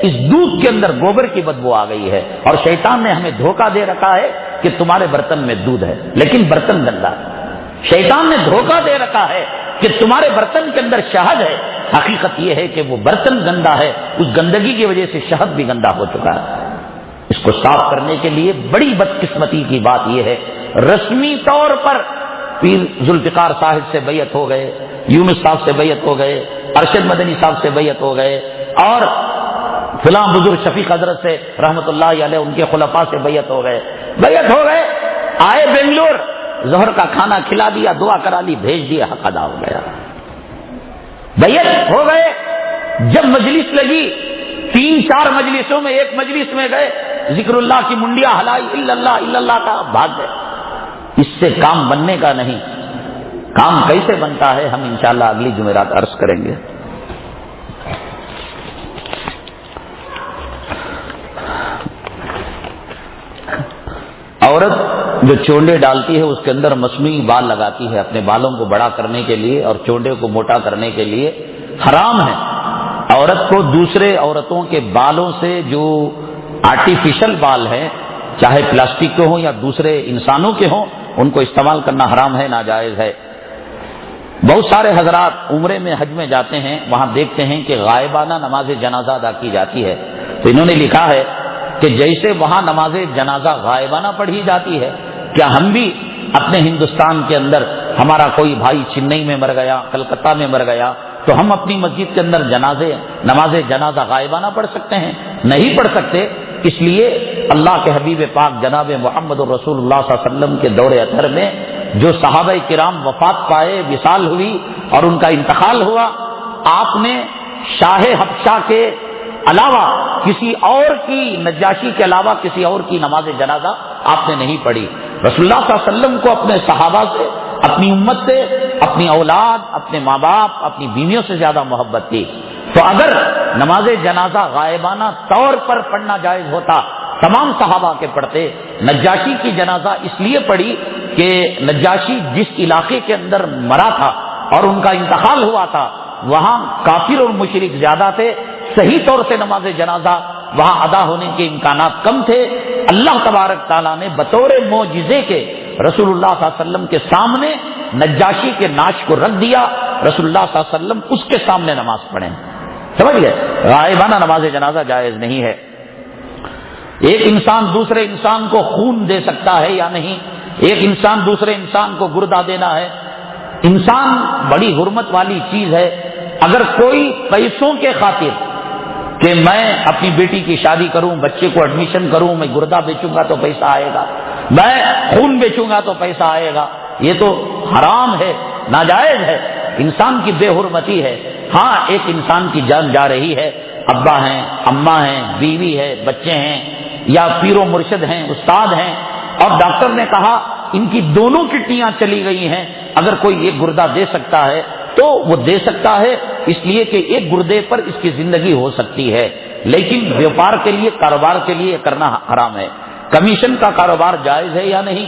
اس دودھ کے اندر گوبر کی بدبو آ گئی ہے. اور شیطان نے ہمیں دھوکہ دے رکھا ہے کہ تمہارے برتن میں دودھ ہے لیکن برتن گندا ہے. شیطان نے دھوکہ دے رکھا ہے کہ تمہارے برتن کے اندر شہد ہے, حقیقت یہ ہے کہ وہ برتن گندا ہے, اس گندگی کی وجہ سے شہد بھی گندا ہو چکا ہے. اس کو صاف کرنے کے لیے بڑی بدقسمتی کی بات یہ ہے, رسمی طور پر پیر ذوالفقار صاحب سے بیعت ہو گئے, یونس صاحب سے بیعت ہو گئے, ارشد مدنی صاحب سے بیعت ہو گئے, اور فلاں بزرگ شفیق حضرت سے رحمت اللہ علیہ ان کے خلفاء سے بیعت ہو گئے. آئے بنگلور, ظہر کا کھانا کھلا دیا, دعا کرا لی, بھیج دیا, حق ادا ہو گیا. بیعت ہو گئے. جب مجلس لگی, 3-4 مجلسوں میں ایک مجلس میں گئے, ذکر اللہ کی منڈیاں ہلائی, الا اللہ کا, بھاگ گئے. اس سے کام بننے کا نہیں. کام کیسے بنتا ہے ہم انشاءاللہ اگلی جمعرات عرض کریں گے. عورت جو چونڈے ڈالتی ہے اس کے اندر مصنوعی بال لگاتی ہے اپنے بالوں کو بڑا کرنے کے لیے اور چونڈے کو موٹا کرنے کے لیے. حرام ہے عورت کو دوسرے عورتوں کے بالوں سے جو آرٹیفیشل بال ہیں, چاہے پلاسٹک کے ہوں یا دوسرے انسانوں کے ہوں, ان کو استعمال کرنا حرام ہے, ناجائز ہے. بہت سارے حضرات عمرے میں حج میں جاتے ہیں, وہاں دیکھتے ہیں کہ غائبانہ نماز جنازہ ادا کی جاتی ہے. تو انہوں نے لکھا ہے کہ جیسے وہاں نماز جنازہ غائبانہ پڑھی جاتی ہے, کیا ہم بھی اپنے ہندوستان کے اندر, ہمارا کوئی بھائی چنئی میں مر گیا, کلکتہ میں مر گیا, تو ہم اپنی مسجد کے اندر نماز جنازہ غائبانہ پڑھ سکتے ہیں؟ نہیں پڑھ سکتے. اس لیے اللہ کے حبیب پاک جناب محمد الرسول اللہ صلی اللہ علیہ وسلم کے دور اطہر میں جو صحابہ کرام وفات پائے, وصال ہوئی اور ان کا انتقال ہوا, آپ نے شاہ حبشہ کے علاوہ کسی اور کی, نجاشی کے علاوہ کسی اور کی نماز جنازہ آپ نے نہیں پڑھی. رسول اللہ صلی اللہ علیہ وسلم کو اپنے صحابہ سے, اپنی امت سے, اپنی اولاد, اپنے ماں باپ, اپنی بیویوں سے زیادہ محبت تھی. تو اگر نماز جنازہ غائبانہ طور پر پڑھنا جائز ہوتا, تمام صحابہ کے پڑھتے. نجاشی کی جنازہ اس لیے پڑھی کہ نجاشی جس علاقے کے اندر مرا تھا اور ان کا انتقال ہوا تھا, وہاں کافر اور مشرک زیادہ تھے, صحیح طور سے نماز جنازہ وہاں ادا ہونے کے امکانات کم تھے. اللہ تبارک تعالیٰ نے بطور معجزے کے رسول اللہ صلی اللہ علیہ وسلم کے سامنے نجاشی کے ناش کو رکھ دیا. رسول اللہ صلی اللہ علیہ وسلم اس کے سامنے نماز پڑھیں. سمجھ گئے؟ غائبانہ نماز جنازہ جائز نہیں ہے. ایک انسان دوسرے انسان کو خون دے سکتا ہے یا نہیں؟ ایک انسان دوسرے انسان کو گردہ دینا ہے. انسان بڑی حرمت والی چیز ہے. اگر کوئی پیسوں کے خاطر کہ میں اپنی بیٹی کی شادی کروں, بچے کو ایڈمیشن کروں, میں گردہ بیچوں گا تو پیسہ آئے گا, میں خون بیچوں گا تو پیسہ آئے گا, یہ تو حرام ہے, ناجائز ہے, انسان کی بے حرمتی ہے. ہاں ایک انسان کی جان جا رہی ہے, ابا ہیں, اماں ہیں, بیوی ہے, بچے ہیں, یا پیر و مرشد ہیں, استاد ہیں, اور ڈاکٹر نے کہا ان کی دونوں کڈنیاں چلی گئی ہیں, اگر کوئی ایک گردہ دے سکتا ہے تو وہ دے سکتا ہے, اس لیے کہ ایک گردے پر اس کی زندگی ہو سکتی ہے. لیکن ویوپار کے لیے, کاروبار کے لیے کرنا حرام ہے. کمیشن کا کاروبار جائز ہے یا نہیں؟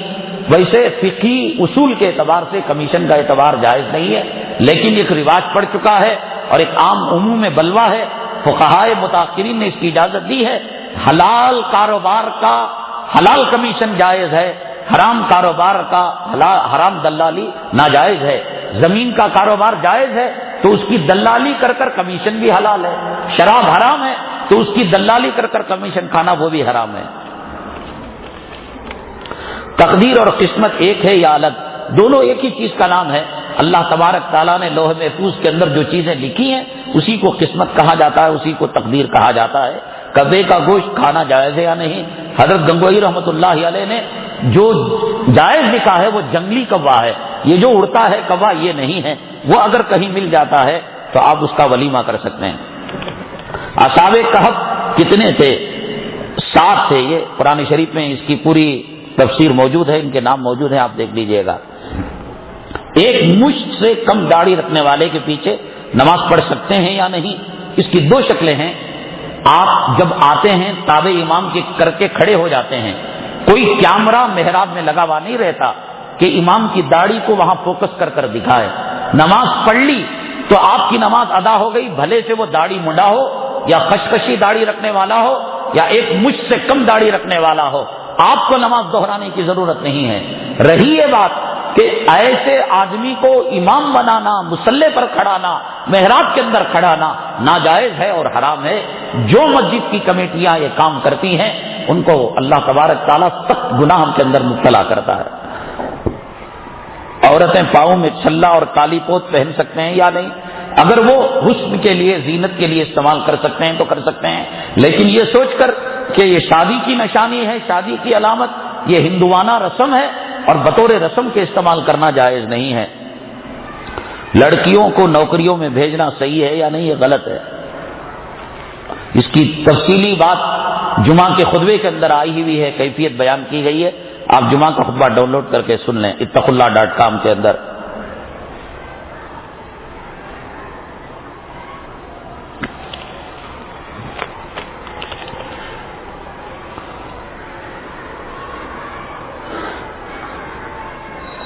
ویسے فقہی اصول کے اعتبار سے کمیشن کا اعتبار جائز نہیں ہے, لیکن ایک رواج پڑ چکا ہے اور ایک عام عموم میں بلوا ہے. فقہائے متاخرین نے اس کی اجازت دی ہے. حلال کاروبار کا حلال کمیشن جائز ہے، حرام کاروبار کا حرام دلالی ناجائز ہے۔ زمین کا کاروبار جائز ہے تو اس کی دلالی کر کر کمیشن بھی حلال ہے۔ شراب حرام ہے تو اس کی دلالی کر کر کمیشن کھانا وہ بھی حرام ہے۔ تقدیر اور قسمت ایک ہے یا الگ؟ دونوں ایک ہی چیز کا نام ہے۔ اللہ تبارک تعالیٰ نے لوح محفوظ کے اندر جو چیزیں لکھی ہیں اسی کو قسمت کہا جاتا ہے، اسی کو تقدیر کہا جاتا ہے۔ کبے کا گوشت کھانا جائز ہے یا نہیں؟ حضرت گنگوئی رحمۃ اللہ علیہ نے جو جائز لکھا ہے وہ جنگلی کوا ہے، یہ جو اڑتا ہے کوا یہ نہیں ہے، وہ اگر کہیں مل جاتا ہے تو آپ اس کا ولیمہ کر سکتے ہیں۔ اصحاب کہف کتنے تھے؟ 7 تھے۔ یہ قرآن شریف میں اس کی پوری تفسیر موجود ہے، ان کے نام موجود ہیں، آپ دیکھ لیجئے گا۔ ایک مشت سے کم داڑھی رکھنے والے کے پیچھے نماز پڑھ سکتے ہیں یا نہیں؟ اس کی 2 شکلیں ہیں۔ آپ جب آتے ہیں تابع امام کے کر کے کھڑے ہو جاتے ہیں، کوئی کیمرہ محراب میں لگا ہوا نہیں رہتا کہ امام کی داڑھی کو وہاں فوکس کر کر دکھائے۔ نماز پڑھ لی تو آپ کی نماز ادا ہو گئی، بھلے سے وہ داڑھی منڈا ہو یا خشخشی داڑھی رکھنے والا ہو یا ایک مجھ سے کم داڑھی رکھنے والا ہو، آپ کو نماز دہرانے کی ضرورت نہیں ہے۔ رہی یہ بات کہ ایسے آدمی کو امام بنانا، مصلی پر کھڑانا، محراب کے اندر کھڑانا ناجائز ہے اور حرام ہے۔ جو مسجد کی کمیٹیاں یہ کام کرتی ہیں ان کو اللہ تبارک تعالیٰ سخت گناہ کے اندر مبتلا کرتا ہے۔ عورتیں پاؤں میں چھلا اور کالی پوت پہن سکتے ہیں یا نہیں؟ اگر وہ حسن کے لیے، زینت کے لیے استعمال کر سکتے ہیں تو کر سکتے ہیں، لیکن یہ سوچ کر کہ یہ شادی کی نشانی ہے، شادی کی علامت، یہ ہندوانہ رسم ہے اور بطور رسم کے استعمال کرنا جائز نہیں ہے۔ لڑکیوں کو نوکریوں میں بھیجنا صحیح ہے یا نہیں؟ یہ غلط ہے۔ اس کی تفصیلی بات جمعہ کے خطبے کے اندر آئی ہوئی ہے، کیفیت بیان کی گئی ہے، آپ جمعہ کا خطبہ ڈاؤن لوڈ کر کے سن لیں اتقاللہ.com کے اندر۔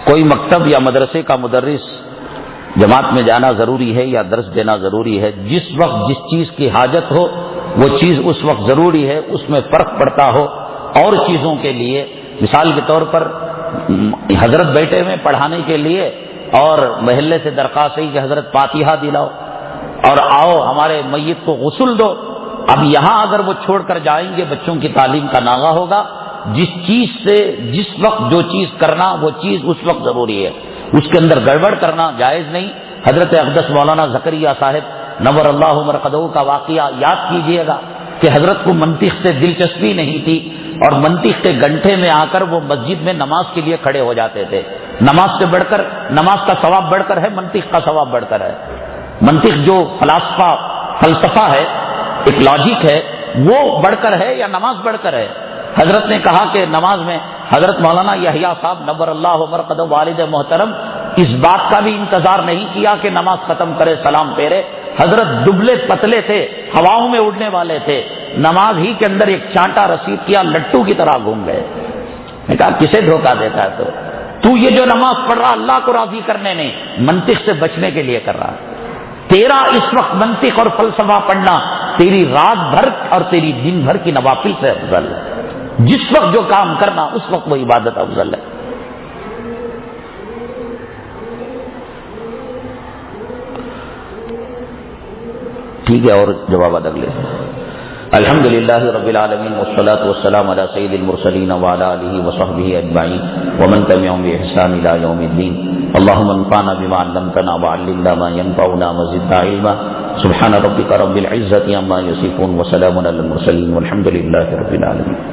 کوئی مکتب یا مدرسے کا مدرس جماعت میں جانا ضروری ہے یا درس دینا ضروری ہے؟ جس وقت جس چیز کی حاجت ہو وہ چیز اس وقت ضروری ہے، اس میں فرق پڑتا ہو اور چیزوں کے لیے، مثال کے طور پر حضرت بیٹے میں پڑھانے کے لیے اور محلے سے درخواست ہے کہ حضرت فاتحہ دلاؤ اور آؤ ہمارے میت کو غسل دو۔ اب یہاں اگر وہ چھوڑ کر جائیں گے بچوں کی تعلیم کا ناغہ ہوگا۔ جس چیز سے جس وقت جو چیز کرنا وہ چیز اس وقت ضروری ہے، اس کے اندر گڑبڑ کرنا جائز نہیں۔ حضرت اقدس مولانا زکریا صاحب نور اللہ مرقدہ کا واقعہ یاد کیجئے گا کہ حضرت کو منطق سے دلچسپی نہیں تھی اور منطق کے گھنٹے میں آ کر وہ مسجد میں نماز کے لیے کھڑے ہو جاتے تھے۔ نماز سے بڑھ کر، نماز کا ثواب بڑھ کر ہے، منطق کا ثواب بڑھ کر ہے۔ منطق جو فلسفہ ہے، ایک لاجک ہے، وہ بڑھ کر ہے یا نماز بڑھ کر ہے؟ حضرت نے کہا کہ نماز میں حضرت مولانا یحییٰ صاحب نور اللہ مرقدہ والد محترم اس بات کا بھی انتظار نہیں کیا کہ نماز ختم کرے سلام پھیرے۔ حضرت دبلے پتلے تھے، ہواؤں میں اڑنے والے تھے، نماز ہی کے اندر ایک چانٹا رسید کیا، لٹو کی طرح گھوم گئے۔ میں کہا کسے دھوکہ دیتا ہے تو یہ جو نماز پڑھ رہا اللہ کو راضی کرنے نہیں، منطق سے بچنے کے لیے کر رہا۔ تیرا اس وقت منطق اور فلسفہ پڑھنا تیری رات بھر اور تیری دن بھر کی نوافل سے افضل ہے۔ جس وقت جو کام کرنا اس وقت وہ عبادت افضل ہے۔ ٹھیک ہے، اور جوابات اگلے۔ الحمدللہ رب العالمین والصلاة والسلام علی سید المرسلین وعلی آلہ وصحبہ اجمعین ومن تبعهم بإحسان إلی یوم الدین۔ اللهم انفعنا بما علمتنا وعلمنا ما ينفعنا وزدنا علما۔ سبحان ربک رب العزة عما یصفون وسلام علی المرسلین والحمد للہ رب العالمین۔